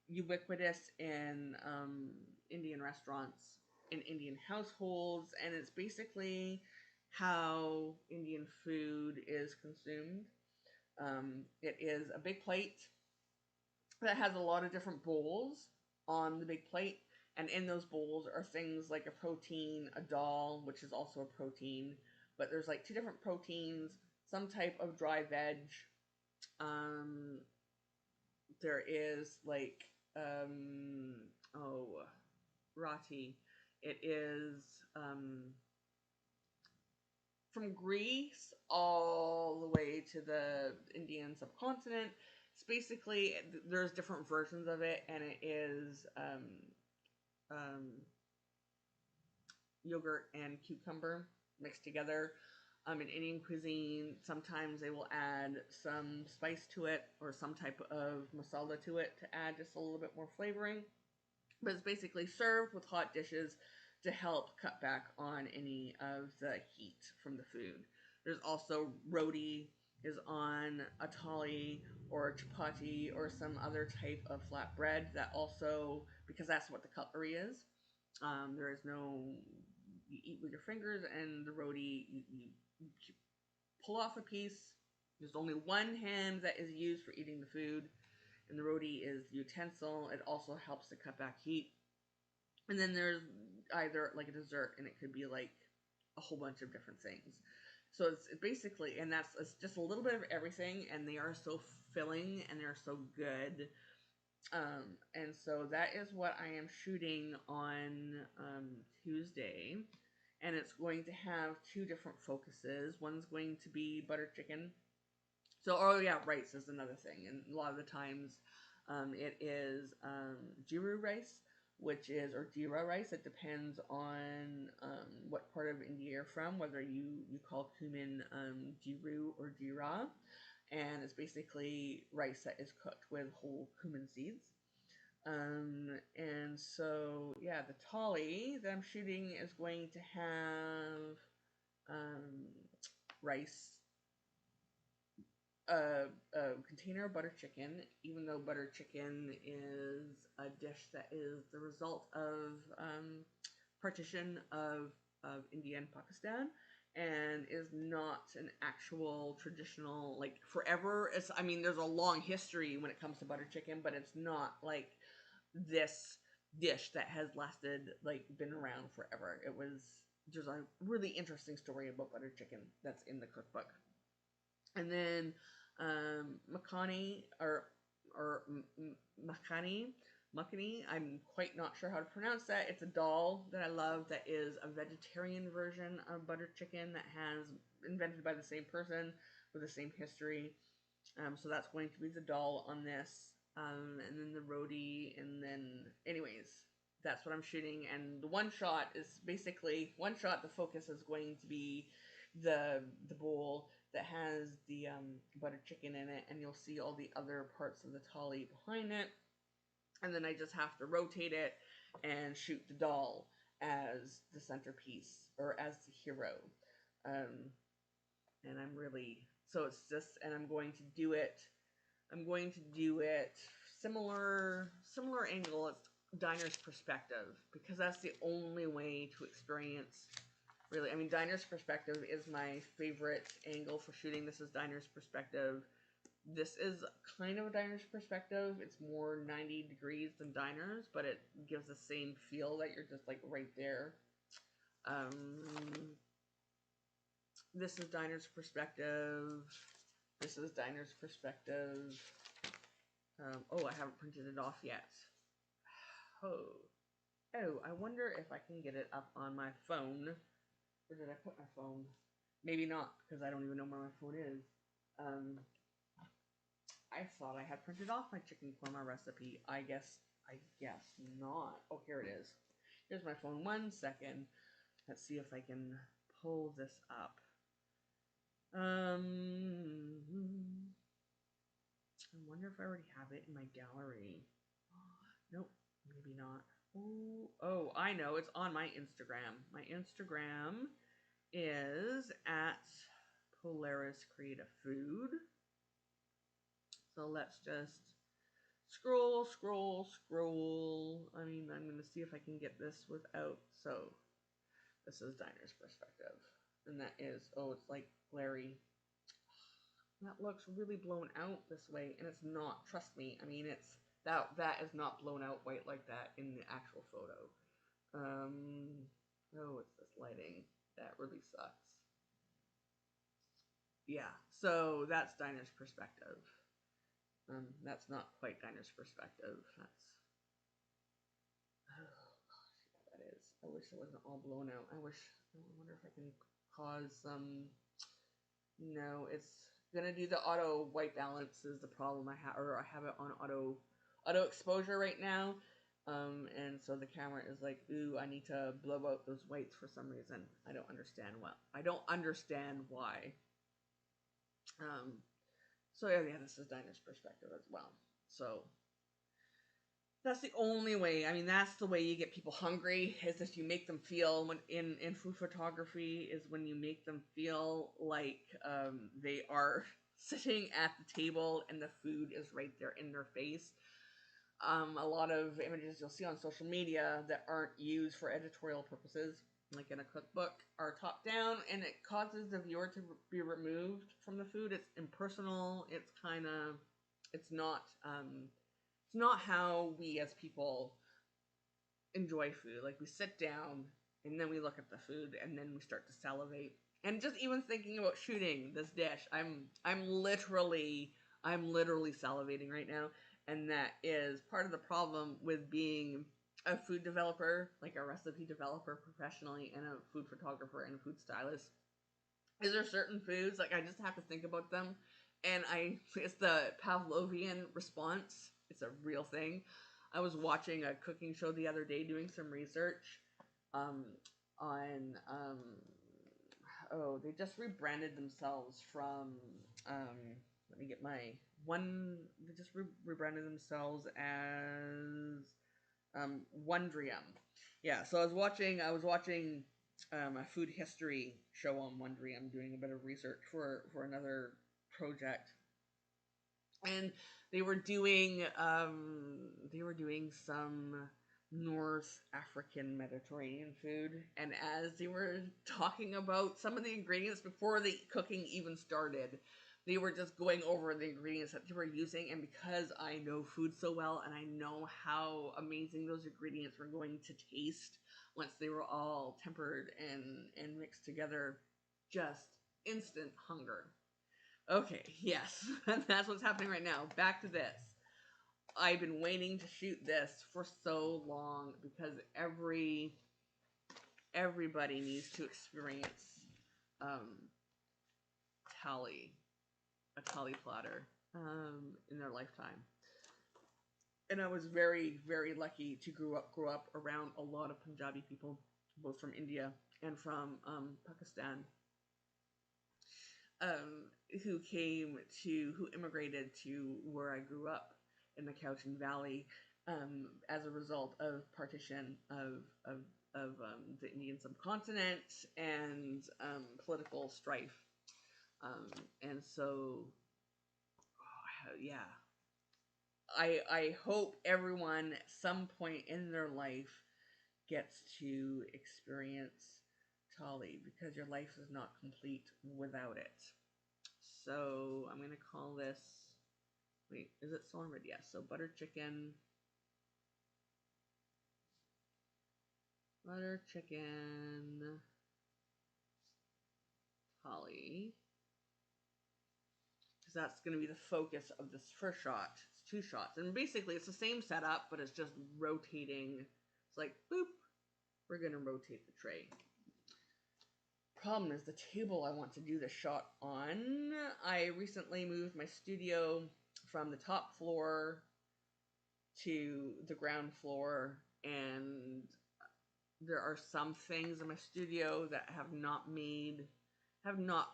A: ubiquitous in Indian restaurants, in Indian households, and it's basically how Indian food is consumed. It is a big plate that has a lot of different bowls on the big plate, and in those bowls are things like a protein, a dal, which is also a protein, but there's like 2 different proteins, some type of dry veg. There is like roti. It is from Greece all the way to the Indian subcontinent. It's basically, there's different versions of it, and it is yogurt and cucumber mixed together. In Indian cuisine, sometimes they will add some spice to it or some type of masala to it to add just a little bit more flavoring. But it's basically served with hot dishes to help cut back on any of the heat from the food. There's also roti is on a thali or a chapati or some other type of flat bread that also, because that's what the cutlery is. There is no, you eat with your fingers, and the roti, you pull off a piece. There's only one hand that is used for eating the food, and the roti is the utensil. It also helps to cut back heat. And then there's either like a dessert, and it could be like a whole bunch of different things. So it's basically, and it's just a little bit of everything, and they are so filling and they're so good. And so that is what I am shooting on Tuesday, and it's going to have 2 different focuses. One's going to be butter chicken. So, oh yeah, rice is another thing, and a lot of the times it is jiru rice, which is, or jeera rice. It depends on what part of India you're from, whether you call cumin jiru or jeera. And it's basically rice that is cooked with whole cumin seeds. And so, yeah, the thali that I'm shooting is going to have rice, a container of butter chicken, even though butter chicken is a dish that is the result of partition of India and Pakistan, and is not an actual traditional, like, forever. I mean, there's a long history when it comes to butter chicken, but it's not like this dish that has lasted, like, been around forever. There's a really interesting story about butter chicken that's in the cookbook. And then makhani, or makhani, I'm quite not sure how to pronounce that. It's a dal that I love that is a vegetarian version of butter chicken that has invented by the same person with the same history. So that's going to be the dal on this, and then the roti, and then, anyways, that's what I'm shooting. And the one shot is basically one shot. The focus is going to be the bowl that has the butter chicken in it, and you'll see all the other parts of the thali behind it. And then I just have to rotate it and shoot the dal as the centerpiece, or as the hero. And I'm really, so it's just, and I'm going to do it similar angle. It's diner's perspective, because that's the only way to experience, really. I mean, diner's perspective is my favorite angle for shooting. This is diner's perspective. This is kind of a diner's perspective. It's more 90 degrees than diner's, but it gives the same feel that you're just like right there. This is diner's perspective. This is diner's perspective. Oh, I haven't printed it off yet. Oh. Oh, I wonder if I can get it up on my phone. Where did I put my phone? Maybe not, because I don't even know where my phone is. Um, I thought I had printed off my chicken korma recipe. I guess not. Oh, here it is. Here's my phone. 1 second. Let's see if I can pull this up. I wonder if I already have it in my gallery. Nope, maybe not. Oh, I know. It's on my Instagram. My Instagram is at Polaris Creative Food. So let's just scroll, scroll, scroll. I mean, I'm going to see if I can get this without. So this is Diner's Perspective. And that is, oh, it's like glary. That looks really blown out this way, and it's not. Trust me. I mean, it's that is not blown out white like that in the actual photo. Oh, it's this lighting that really sucks. Yeah, so that's Diner's Perspective. That's not quite Diner's Perspective. That's oh gosh, yeah, that is. I wish it wasn't all blown out. I wonder if I can cause some. No, it's gonna do the auto white balance is the problem I have, or I have it on auto exposure right now. And so the camera is like, ooh, I need to blow out those whites for some reason. I don't understand why. So yeah, this is Dinah's Perspective as well. So that's the only way. I mean, that's the way you get people hungry, is if you make them feel, when in food photography, is when you make them feel like they are sitting at the table and the food is right there in their face. A lot of images you'll see on social media that aren't used for editorial purposes, like in a cookbook, are top down, and it causes the viewer to be removed from the food. It's impersonal. It's not how we as people enjoy food. Like, we sit down and then we look at the food and then we start to salivate. And just even thinking about shooting this dish, I'm literally salivating right now. And that is part of the problem with being a food developer, like a recipe developer professionally, and a food photographer and a food stylist. Is there certain foods, like, I just have to think about them, and it's the Pavlovian response. It's a real thing. I was watching a cooking show the other day, doing some research on they just rebranded themselves from let me get my one. They just rebranded themselves as Wondrium. Yeah, so I was watching a food history show on Wondrium, doing a bit of research for another project, and they were doing some North African Mediterranean food, and as they were talking about some of the ingredients before the cooking even started, they were just going over the ingredients that they were using. And because I know food so well, and I know how amazing those ingredients were going to taste once they were all tempered and mixed together, just instant hunger. Okay, yes, that's what's happening right now. Back to this. I've been waiting to shoot this for so long because everybody needs to experience thali, a thali platter, in their lifetime. And I was very, very lucky to grow up around a lot of Punjabi people, both from India and from Pakistan, who immigrated to where I grew up in the Cowichan Valley, as a result of partition of the Indian subcontinent and political strife. And so, yeah, I hope everyone at some point in their life gets to experience thali, because your life is not complete without it. So I'm gonna call this. Wait, is it still on red? Yes. So butter chicken thali, because that's going to be the focus of this first shot. It's 2 shots, and basically it's the same setup, but it's just rotating It's like, boop, we're going to rotate the tray. Problem is the table I want to do the shot on. I recently moved my studio from the top floor to the ground floor, and there are some things in my studio that have not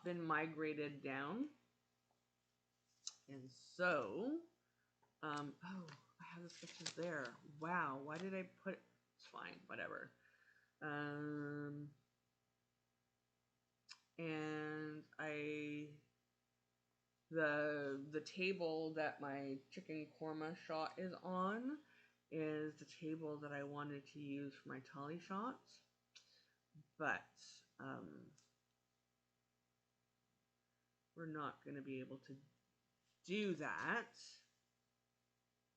A: been migrated down. And so, oh, I have the sketches there. Wow, why did I put it? It's fine, whatever. And the table that my chicken korma shot is on is the table that I wanted to use for my tali shots, but we're not going to be able to do that,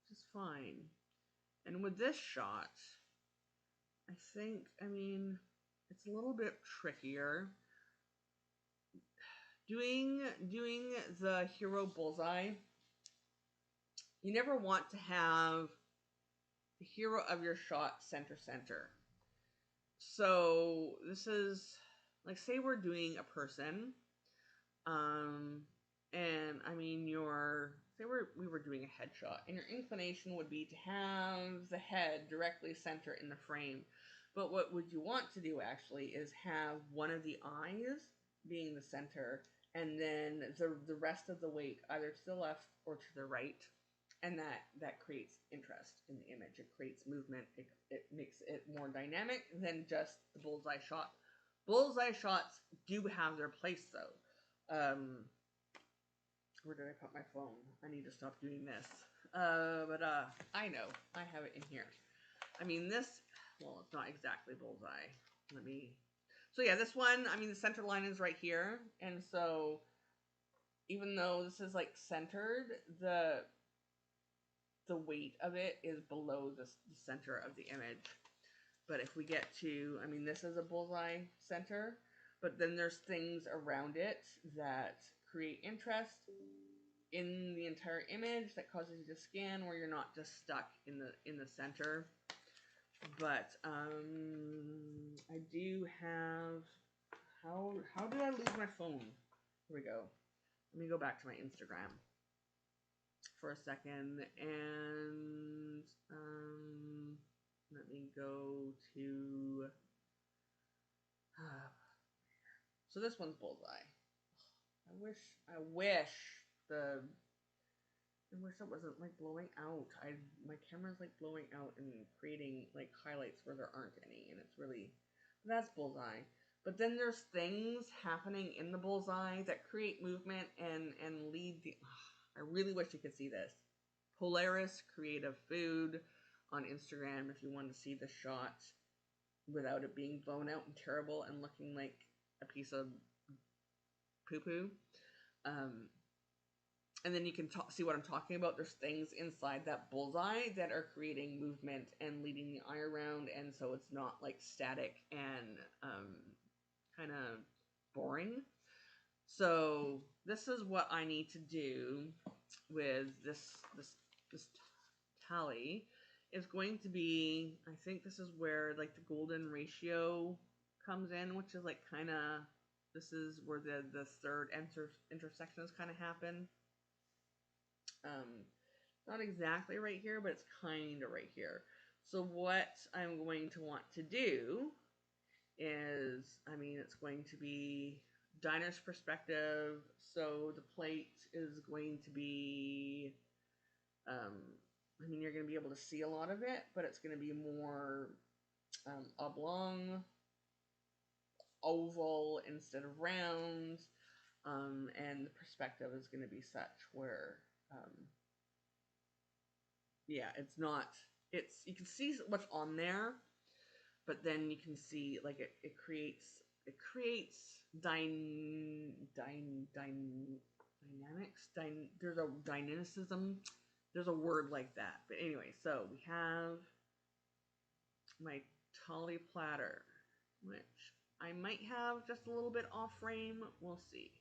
A: which is fine. And with this shot, I think, I mean, it's a little bit trickier. Doing the hero bullseye, you never want to have the hero of your shot center. So this is, like, say we're doing a person, and I mean say we were doing a headshot, and your inclination would be to have the head directly center in the frame. But what would you want to do actually is have one of the eyes being the center, and then the rest of the weight either to the left or to the right, and that creates interest in the image. It creates movement. It makes it more dynamic than just the bullseye shot. Bullseye shots do have their place though. Where did I put my phone? I need to stop doing this. But I know I have it in here. I mean this. Well, it's not exactly bullseye. So yeah, this one, I mean, the center line is right here. And so even though this is like centered, the weight of it is below the center of the image. But if we get to, I mean, this is a bullseye center, but then there's things around it that create interest in the entire image that causes you to scan, where you're not just stuck in the center. But I do have, how did I lose my phone? Here we go. Let me go back to my Instagram for a second, and let me go to, so this one's bullseye. I wish it wasn't like blowing out. My camera's like blowing out and creating like highlights where there aren't any, and it's really, that's bullseye. But then there's things happening in the bullseye that create movement and lead the, I really wish you could see this. Polaris Creative Food on Instagram if you want to see the shot without it being blown out and terrible and looking like a piece of poo-poo. And then you can see what I'm talking about. There's things inside that bullseye that are creating movement and leading the eye around, and so it's not like static and kind of boring. So this is what I need to do with this tally. Is going to be, I think this is where like the golden ratio comes in, which is like kind of, this is where the third intersections kind of happen. Not exactly right here, but it's kind of right here. So what I'm going to want to do is, I mean, it's going to be diner's perspective. So the plate is going to be, I mean, you're going to be able to see a lot of it, but it's going to be more oblong, oval instead of round, and the perspective is going to be such where, yeah, it's not, you can see what's on there, but then you can see, like, it creates dynamics, there's a dynamicism, there's a word like that. But anyway, so we have my tali platter, which I might have just a little bit off frame. We'll see.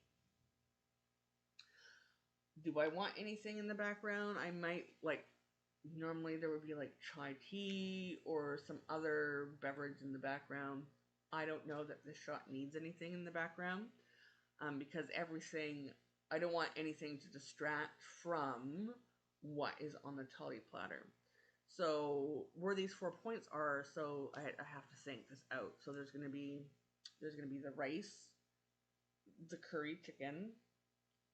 A: Do I want anything in the background? I might, like, Normally there would be like chai tea or some other beverage in the background. I don't know that this shot needs anything in the background, because everything, I don't want anything to distract from what is on the toddy platter. So where these 4 points are, so I have to think this out. So there's gonna be the rice, the curry chicken,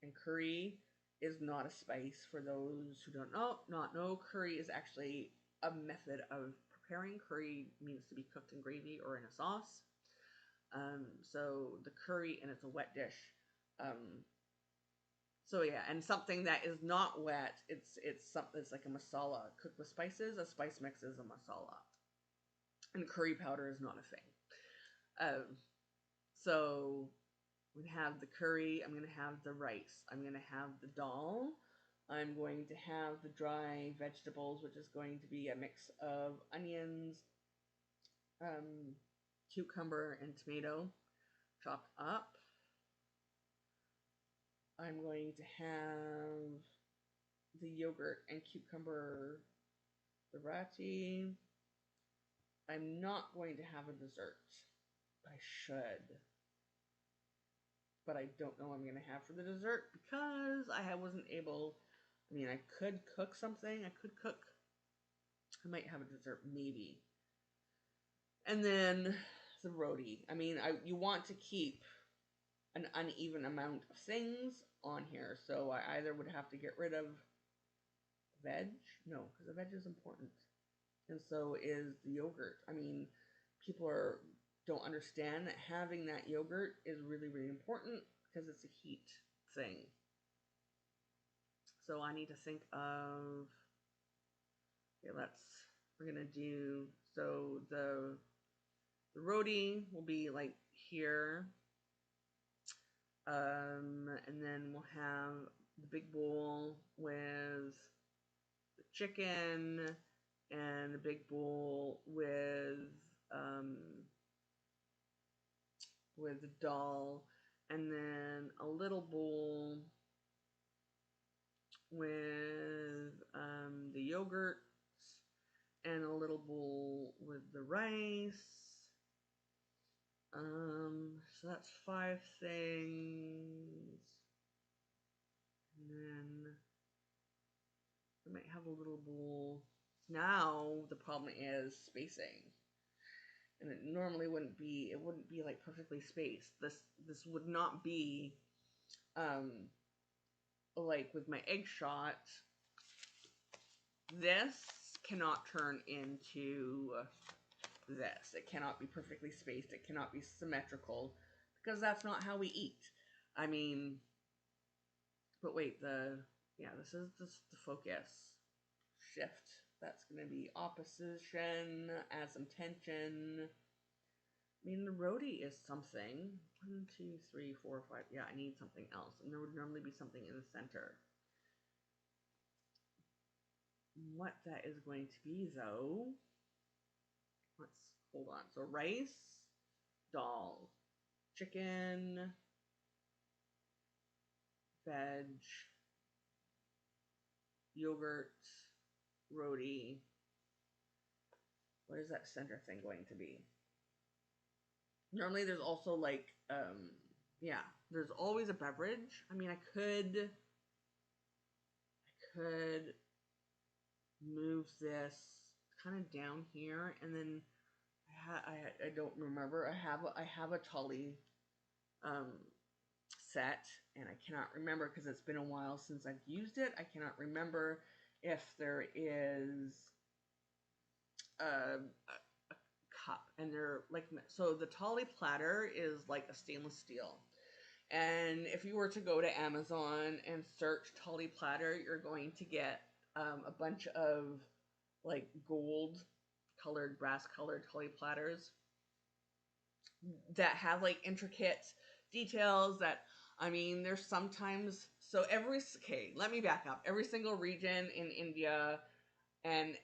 A: and curry is not a spice. For those who don't know, not know, curry is actually a method of preparing. Curry means to be cooked in gravy or in a sauce. So the curry, and it's a wet dish. Um, so yeah, and something that is not wet, it's something, it's like a masala cooked with spices. A spice mix is a masala, and curry powder is not a thing. So we have the curry. I'm gonna have the rice. I'm gonna have the dal. I'm going to have the dry vegetables, which is going to be a mix of onions, cucumber, and tomato chopped up. I'm going to have the yogurt and cucumber rati. I'm not going to have a dessert. I should, but I don't know what I'm going to have for the dessert because I wasn't able. I mean, I could cook something. I might have a dessert, maybe. And then the roti. I mean, you want to keep an uneven amount of things on here, so I either would have to get rid of veg. No, because the veg is important, and so is the yogurt. I mean, people don't understand that having that yogurt is really, really important because it's a heat thing. So I need to think of, okay, we're gonna do, so the roti will be like here, and then we'll have the big bowl with the chicken, and a big bowl with the dal, and then a little bowl with the yogurt, and a little bowl with the rice. So that's 5 things. And then I might have a little bowl. Now the problem is spacing. And it normally wouldn't be like perfectly spaced. This would not be like with my egg shot. This cannot turn into this. It cannot be perfectly spaced. It cannot be symmetrical because that's not how we eat. I mean, but wait, this is the focus. Shift. That's going to be opposition, add some tension. I mean, the roti is something. 1, 2, 3, 4, 5. Yeah, I need something else. And there would normally be something in the center. What that is going to be, though, hold on. So rice, dal, chicken, veg, yogurt, roti. What is that center thing going to be? Normally there's also like, there's always a beverage. I mean, I could move this kind of down here, and then I don't remember. I have a Tully set, and I cannot remember because it's been a while since I've used it. I cannot remember if there is a cup, and they're like, so the Tully platter is like a stainless steel. And if you were to go to Amazon and search Tully platter, you're going to get a bunch of like gold colored, brass colored Tully platters that have like intricate details that, I mean, there's sometimes, so let me back up. Every single region in India and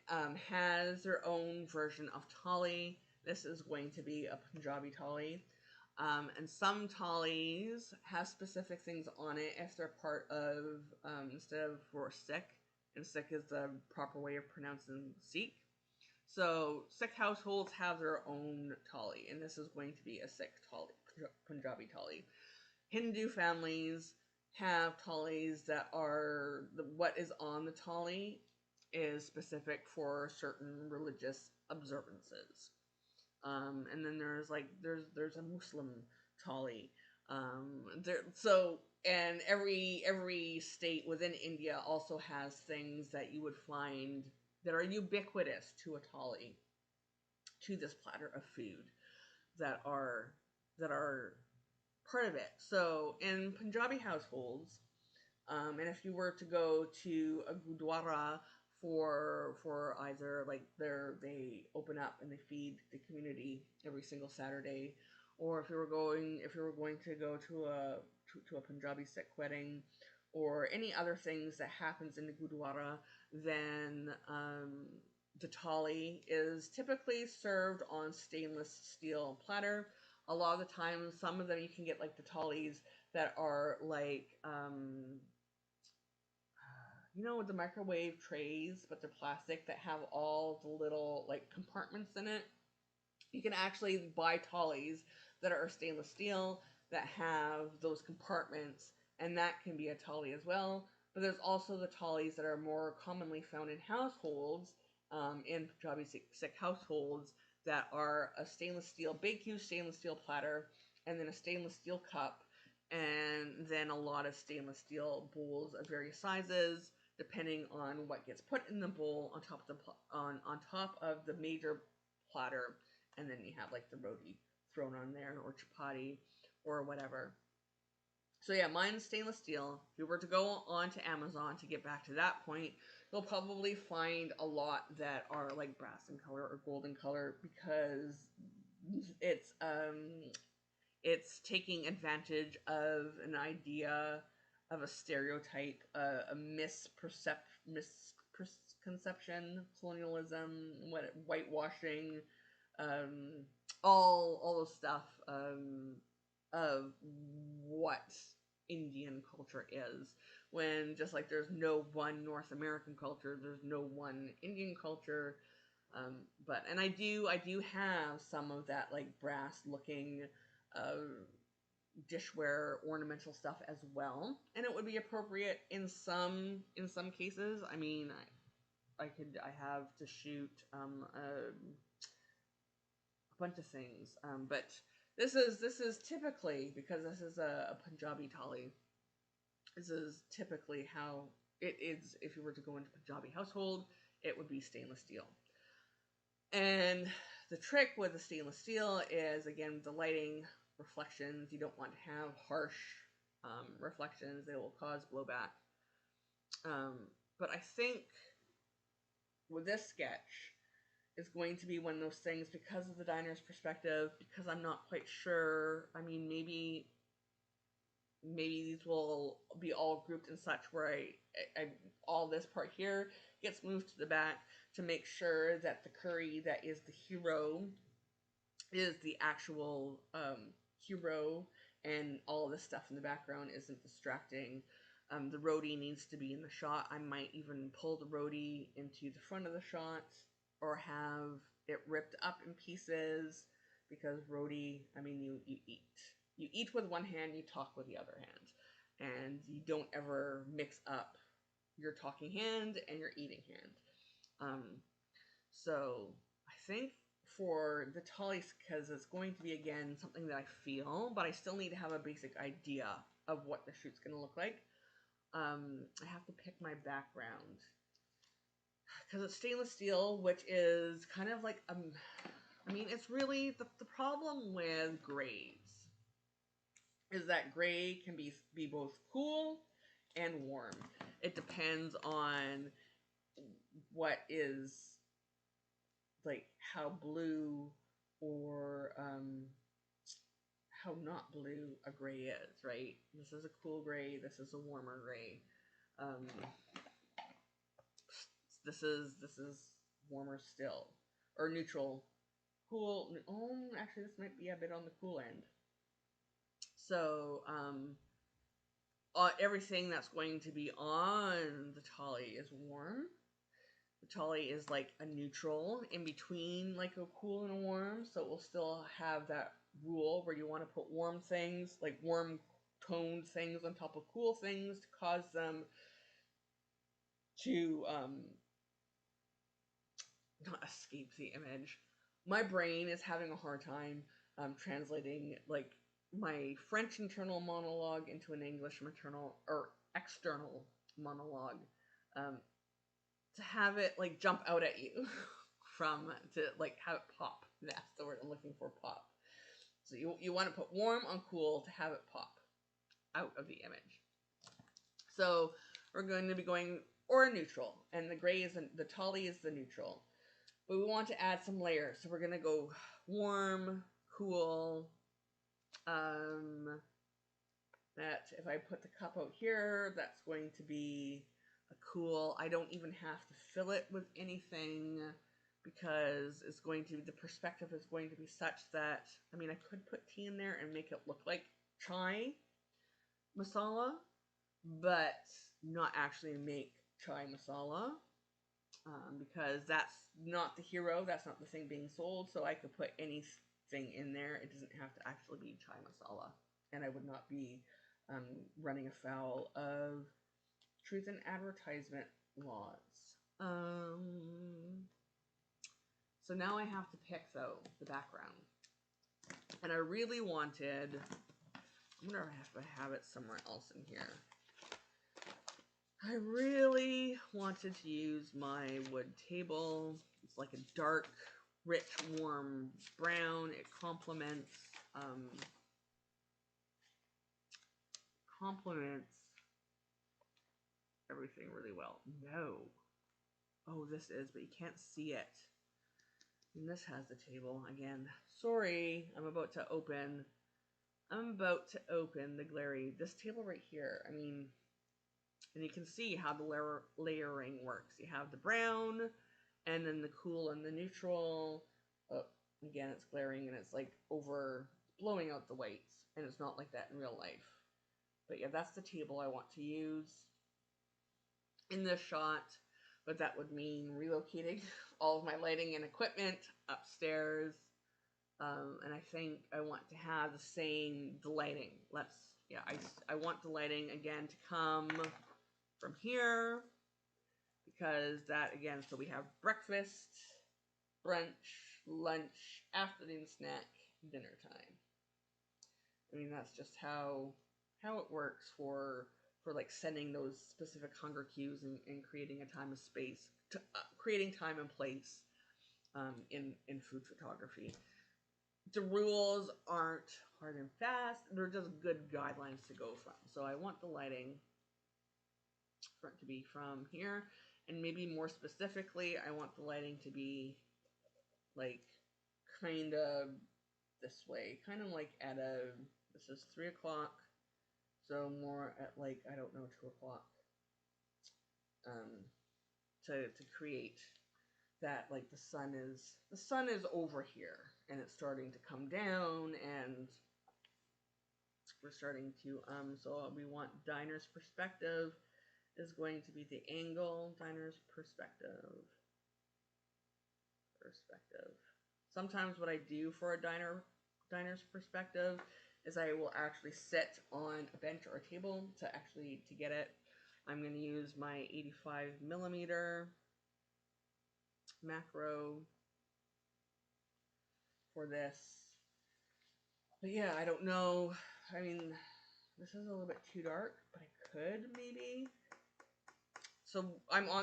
A: has their own version of thali. This is going to be a Punjabi thali. And some thalis have specific things on it if they're part of, instead of for Sikh, and Sikh is the proper way of pronouncing Sikh. So Sikh households have their own thali, and this is going to be a Sikh thali, Punjabi thali. Hindu families have thalis that are what is on the thali is specific for certain religious observances. And then there's a Muslim thali. And every state within India also has things that you would find that are ubiquitous to a thali, to this platter of food that are part of it. So in Punjabi households, and if you were to go to a gurdwara for either like they open up and they feed the community every single Saturday, or if you were going to go to a Punjabi Sikh wedding, or any other things that happens in the gurdwara, then the thali is typically served on stainless steel platter. A lot of the time, some of them you can get like the thalis that are like with the microwave trays, but they're plastic, that have all the little like compartments in it. You can actually buy thalis that are stainless steel that have those compartments, and that can be a thali as well. But there's also the thalis that are more commonly found in households, in Punjabi Sikh households, that are a stainless steel, big huge stainless steel platter, and then a stainless steel cup, and then a lot of stainless steel bowls of various sizes, depending on what gets put in the bowl on top of the major platter, and then you have like the roti thrown on there, or chapati, or whatever. So yeah, mine's stainless steel. If you were to go on to Amazon to get back to that point, you'll probably find a lot that are like brass in color or golden color, because it's taking advantage of an idea of a stereotype, a misconception, colonialism, whitewashing, all the stuff of what Indian culture is. When just like there's no one North American culture, there's no one Indian culture. And I do have some of that like brass looking dishware ornamental stuff as well, and it would be appropriate in some cases. I mean, I have to shoot a bunch of things, but this is typically, because this is a Punjabi thali, this is typically how it is. If you were to go into Punjabi household, it would be stainless steel. And the trick with the stainless steel is, again, the lighting, reflections. You don't want to have harsh reflections. They will cause blowback. But I think with this sketch is going to be one of those things, because of the diner's perspective, because I'm not quite sure. I mean, maybe these will be all grouped in such where I all this part here gets moved to the back to make sure that the curry that is the hero is the actual hero, and all of this stuff in the background isn't distracting. The roti needs to be in the shot. I might even pull the roti into the front of the shot, or have it ripped up in pieces, because roti, I mean, you eat with one hand, you talk with the other hand, and you don't ever mix up your talking hand and your eating hand. So I think for the thalis, because it's going to be, again, something that I feel, but I still need to have a basic idea of what the shoot's going to look like. I have to pick my background, because it's stainless steel, which is kind of like, I mean, it's really, the problem with grays is that gray can be both cool and warm. It depends on what is, like, how blue or how not blue a gray is, right? This is a cool gray, this is a warmer gray. This is warmer still, or neutral, cool. Oh, actually, this might be a bit on the cool end. So everything that's going to be on the tolly is warm. The tolly is like a neutral in between like a cool and a warm, so it will still have that rule where you want to put warm things, like warm toned things on top of cool things to cause them to not escape the image. My brain is having a hard time translating like my French internal monologue into an English maternal or external monologue, to have it like jump out at you from to like have it pop. That's the word I'm looking for, pop. So you want to put warm on cool to have it pop out of the image. So we're going to be going or neutral, and the gray is the tolly is the neutral. But we want to add some layers, so we're going to go warm, cool. That if I put the cup out here, that's going to be a cool. I don't even have to fill it with anything because it's going to, the perspective is going to be such that, I mean, I could put tea in there and make it look like chai masala, but not actually make chai masala. Because that's not the hero, that's not the thing being sold, so I could put anything in there. It doesn't have to actually be chai masala, and I would not be running afoul of truth and advertisement laws. So now I have to pick, though, the background. And I really wanted, I wonder if I have it somewhere else in here. I really wanted to use my wood table. It's like a dark, rich, warm brown. It complements everything really well. No. Oh, this is, but you can't see it. And this has the table. Again, sorry, I'm about to open the glary. This table right here, I mean, and you can see how the layering works. You have the brown, and then the cool and the neutral. Oh, again, it's glaring, and it's like blowing out the whites, and it's not like that in real life. But yeah, that's the table I want to use in this shot, but that would mean relocating all of my lighting and equipment upstairs. And I think I want to have the lighting. I want the lighting again to come from here, because that again, so we have breakfast, brunch, lunch, afternoon snack, dinner time. I mean, that's just how it works for like sending those specific hunger cues and creating a time of space, creating time and place in food photography. The rules aren't hard and fast. They're just good guidelines to go from. So I want the lighting for it to be from here, and maybe more specifically, I want the lighting to be like kind of this way, kind of like this is 3 o'clock, so more at like, I don't know, 2 o'clock, to create that, like the sun is over here, and it's starting to come down, and we're starting to, so we want diner's perspective is going to be the angle, diner's perspective. Sometimes what I do for a diner's perspective is I will actually sit on a bench or a table to get it. I'm going to use my 85mm macro for this. But yeah, I don't know. I mean, this is a little bit too dark, but I could maybe. So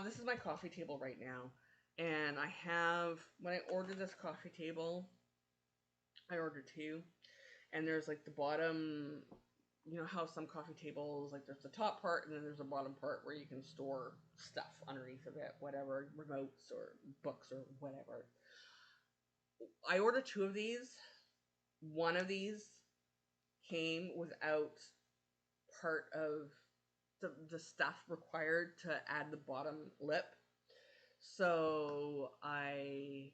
A: this is my coffee table right now. And when I ordered this coffee table, I ordered 2. And there's like the bottom, you know how some coffee tables, like there's the top part and then there's a bottom part where you can store stuff underneath of it, whatever, remotes or books or whatever. I ordered 2 of these. One of these came without part of the stuff required to add the bottom lip. So I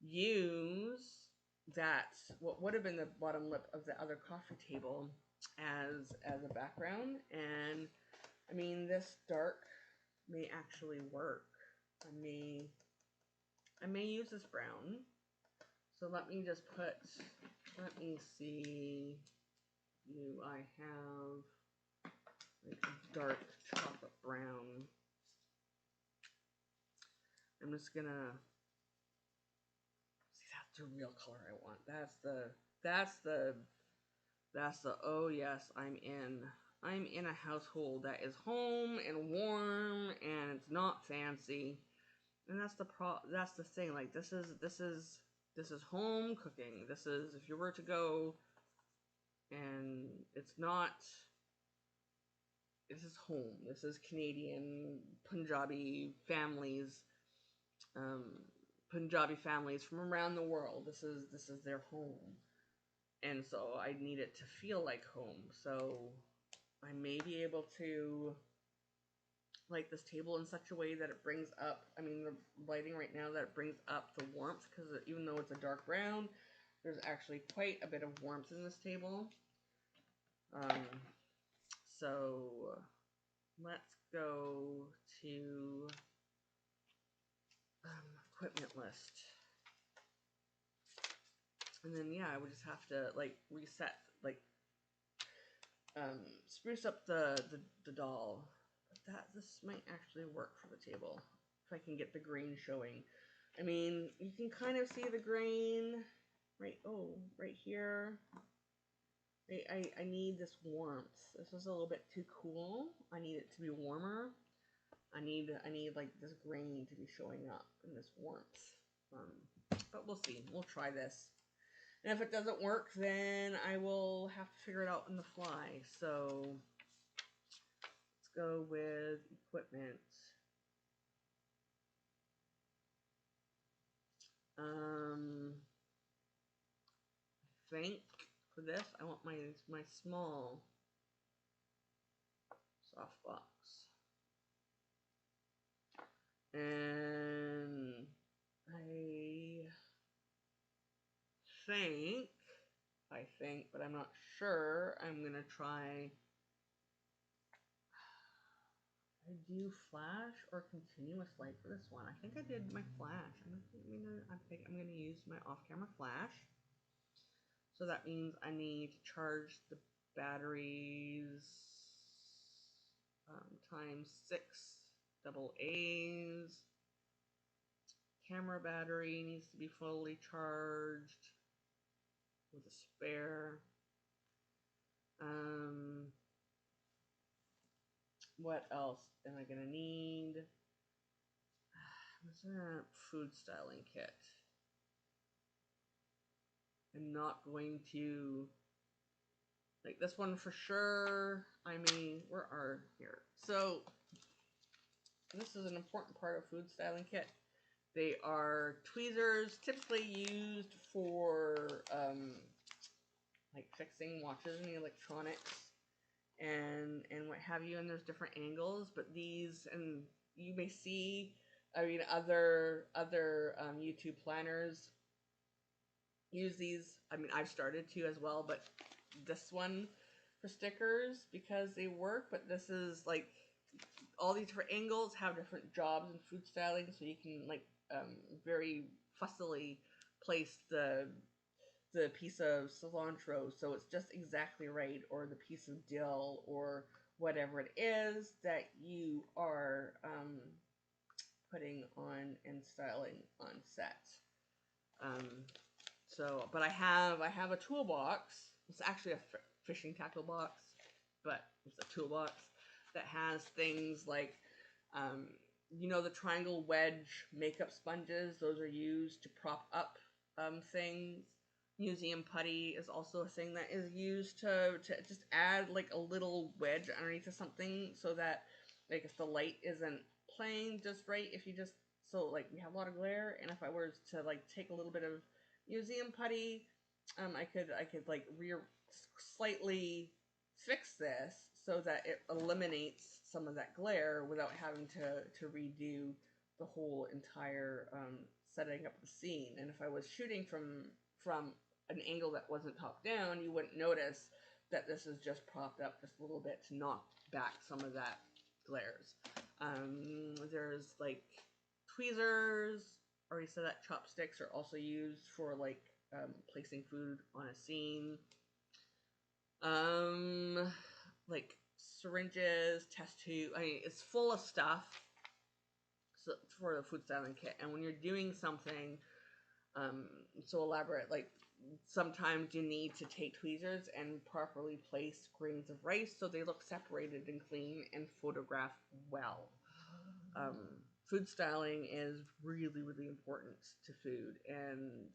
A: use what would have been the bottom lip of the other coffee table as a background. And I mean, this dark may actually work. I may use this brown. So let me just put, let me see, do I have like a dark chocolate brown? I'm just gonna, see, that's the real color I want. That's the, oh yes, I'm in a household that is home and warm and it's not fancy. And that's the thing, like this is home cooking. This is, if you were to go and it's not, this is home. This is Canadian um, Punjabi families from around the world. This is their home. And so I need it to feel like home. So I may be able to light this table in such a way that it brings up, I mean, the lighting right now, that it brings up the warmth, because even though it's a dark brown, there's actually quite a bit of warmth in this table. So let's go to equipment list. And then, yeah, I would just have to, like, reset, like, spruce up the doll. But this might actually work for the table, if I can get the grain showing. I mean, you can kind of see the grain, right here. I need this warmth. This is a little bit too cool. I need it to be warmer. I need like this grain to be showing up in this warmth. But we'll see. We'll try this. And if it doesn't work, then I will have to figure it out on the fly. So let's go with equipment. I think for this, I want my small softbox. And I think, but I'm not sure, I'm gonna try, I do flash or continuous light for this one. I think I did my flash. I'm gonna use my off-camera flash. So that means I need to charge the batteries times 6 double A's. Camera battery needs to be fully charged with a spare. What else am I gonna need? What's a food styling kit? I'm not going to, like this one for sure. I mean, here. So this is an important part of food styling kit. They are tweezers, typically used for like fixing watches and electronics and what have you. And there's different angles, but these, and you may see, I mean, other YouTube planners use these. I mean, I've started to as well, but this one for stickers because they work. But this is like all these different angles have different jobs in food styling, so you can like very fussily place the piece of cilantro so it's just exactly right, or the piece of dill, or whatever it is that you are putting on and styling on set. So, but I have a toolbox. It's actually a fishing tackle box, but it's a toolbox that has things like, you know, the triangle wedge makeup sponges. Those are used to prop up things. Museum putty is also a thing that is used to just add like a little wedge underneath of something, so that like if the light isn't playing just right, if you just, so like we have a lot of glare, and if I were to like take a little bit of museum putty, I could like slightly fix this so that it eliminates some of that glare without having to redo the whole entire setting up the scene. And if I was shooting from an angle that wasn't top down, you wouldn't notice that this is just propped up just a little bit to knock back some of that glares. There's like tweezers. Already said that chopsticks are also used for like placing food on a scene. Like syringes, test tube. I mean, it's full of stuff for the food styling kit. And when you're doing something so elaborate, like sometimes you need to take tweezers and properly place grains of rice so they look separated and clean and photograph well. Food styling is really, really important to food, and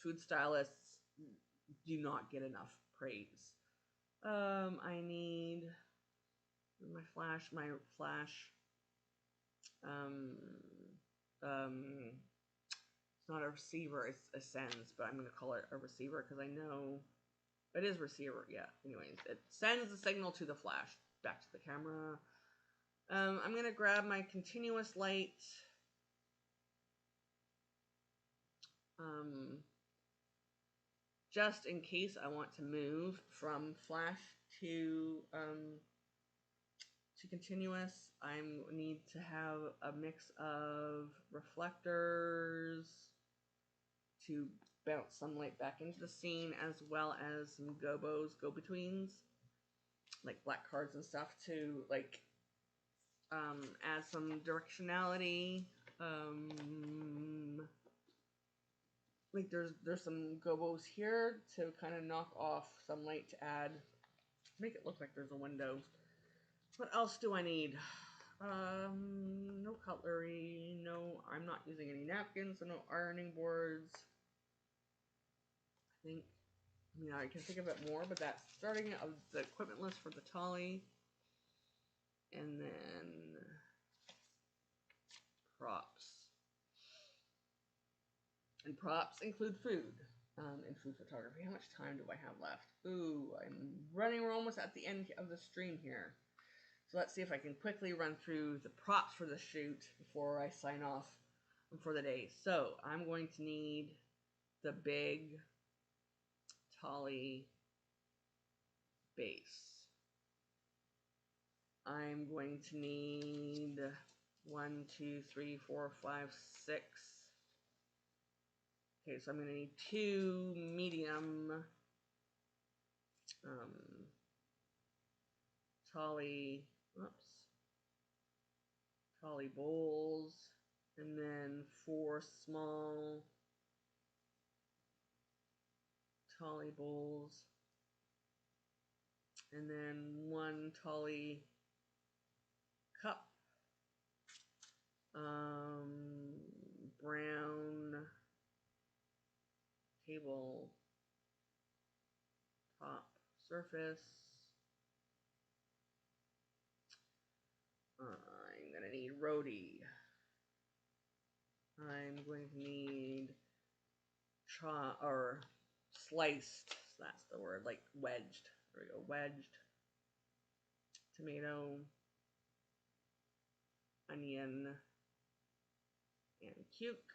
A: food stylists do not get enough praise. I need my flash. It's not a receiver, it's a sends, but I'm going to call it a receiver because I know it is receiver. Yeah, anyways, it sends the signal to the flash back to the camera. I'm going to grab my continuous light. Just in case I want to move from flash to continuous, I need to have a mix of reflectors to bounce sunlight back into the scene, as well as some gobos, go-betweens, like black cards and stuff to like add some directionality. Like there's some gobos here to kind of knock off some light to add, make it look like there's a window. What else do I need? No cutlery. No, I'm not using any napkins. So no ironing boards. I think, I can think of it more, but that's starting of the equipment list for the Tolly. And then props. And props include food and food photography. How much time do I have left? Ooh, we're almost at the end of the stream here. So let's see if I can quickly run through the props for the shoot before I sign off for the day. So I'm going to need the big Tolly base. I'm going to need 1, 2, 3, 4, 5, 6. Okay, so I'm going to need 2 medium Tolly bowls, and then 4 small Tolly bowls, and then 1 Tolly cup, brown table top surface. I'm gonna need roti. I'm going to need sliced. That's the word, like wedged. There we go, wedged tomato, onion, and cuke.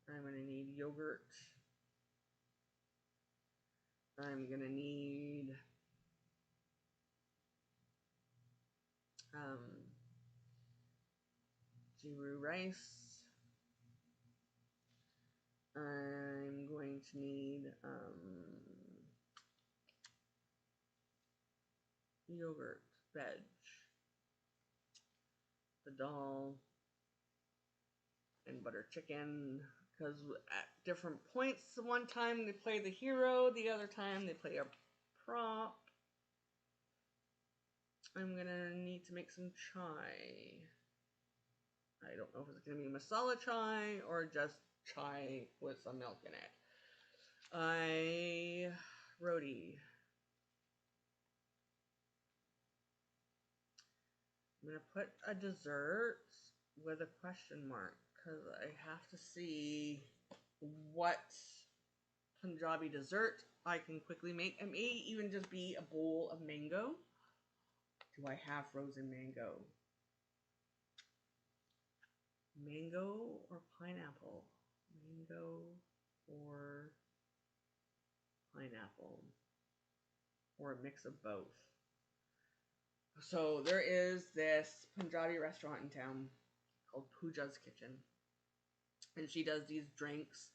A: I'm going to need yogurt. I'm going to need jiru rice. I'm going to need yogurt, veg, the dal, and butter chicken. Because at different points, one time they play the hero, the other time they play a prop. I'm gonna need to make some chai. I don't know if it's gonna be masala chai or just chai with some milk in it. Roti. I'm gonna put a dessert with a question mark because I have to see what Punjabi dessert I can quickly make. It may even just be a bowl of mango. Do I have frozen mango? Mango or pineapple? Mango or pineapple, or a mix of both. So there is this Punjabi restaurant in town called Pooja's Kitchen, and she does these drinks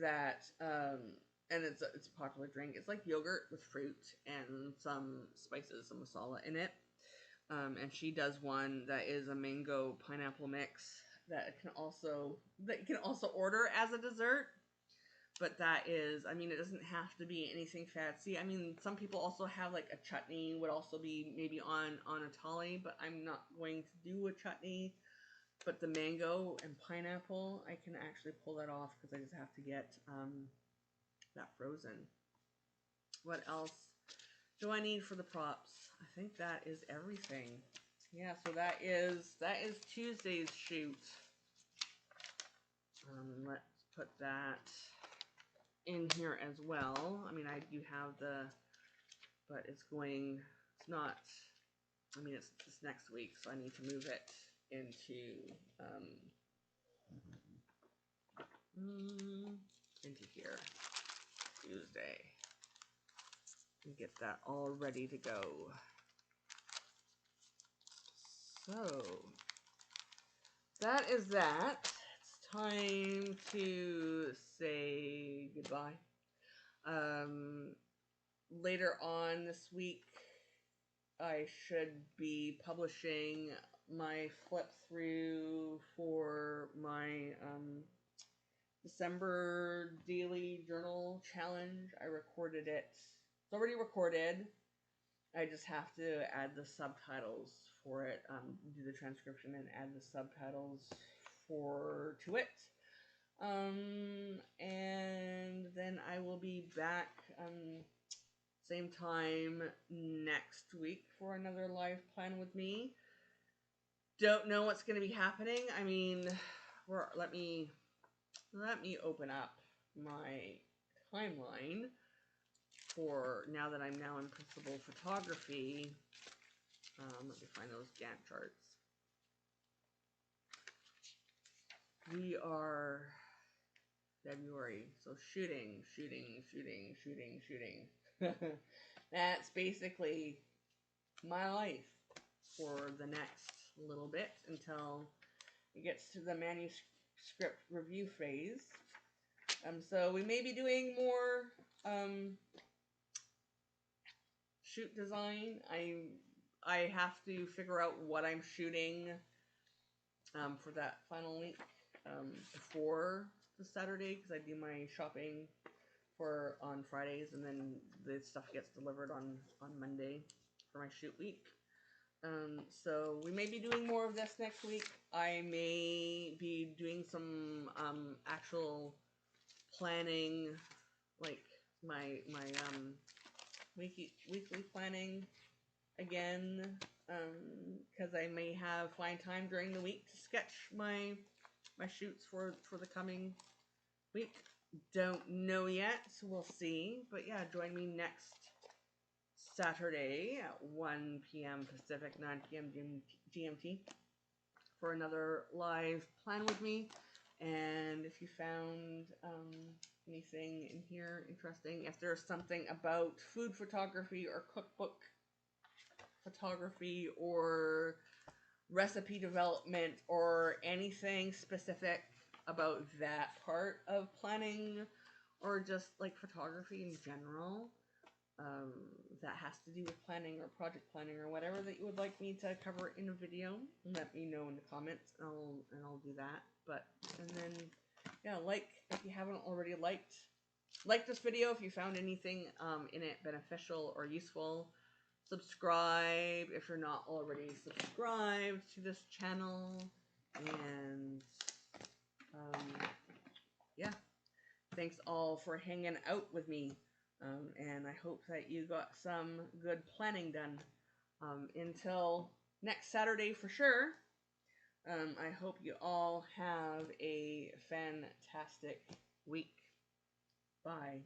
A: that and it's a popular drink. It's like yogurt with fruit and some spices, some masala in it. And she does one that is a mango pineapple mix that you can also order as a dessert. But that is, I mean, it doesn't have to be anything fancy. I mean, some people also have like a chutney would also be maybe on a thali, but I'm not going to do a chutney. But the mango and pineapple, I can actually pull that off because I just have to get that frozen. What else do I need for the props? I think that is everything. Yeah, so that is Tuesday's shoot. Let's put that in here as well. I mean, I do have but it's not, I mean, it's next week, so I need to move it into here, Tuesday, and get that all ready to go. So that is that. It's time to say goodbye. Later on this week, I should be publishing my flip through for my December daily journal challenge. I recorded it. It's already recorded. I just have to add the subtitles for it, do the transcription and add the subtitles to it. And then I will be back same time next week for another live plan with me. Don't know what's going to be happening. I mean, let me open up my timeline for now that I'm now in principal photography. Let me find those Gantt charts. We are February, so shooting. That's basically my life for the next little bit until it gets to the manuscript review phase. So we may be doing more shoot design. I have to figure out what I'm shooting for that final week before the Saturday, because I do my shopping on Fridays, and then the stuff gets delivered on Monday for my shoot week. So we may be doing more of this next week. I may be doing some actual planning, like my weekly planning again, because I may find time during the week to sketch my shoots for the coming week. Don't know yet, so we'll see. But yeah, join me next Saturday at 1 p.m. Pacific, 9 p.m. GMT for another live plan with me. And if you found anything in here interesting, if there's something about food photography or cookbook photography or recipe development or anything specific about that part of planning, or just like photography in general, that has to do with planning or project planning or whatever that you would like me to cover in a video, let me know in the comments, and I'll do that. But and then yeah, if you haven't already like this video, if you found anything in it beneficial or useful. Subscribe if you're not already subscribed to this channel, and yeah, thanks all for hanging out with me, and I hope that you got some good planning done until next Saturday for sure. I hope you all have a fantastic week. Bye.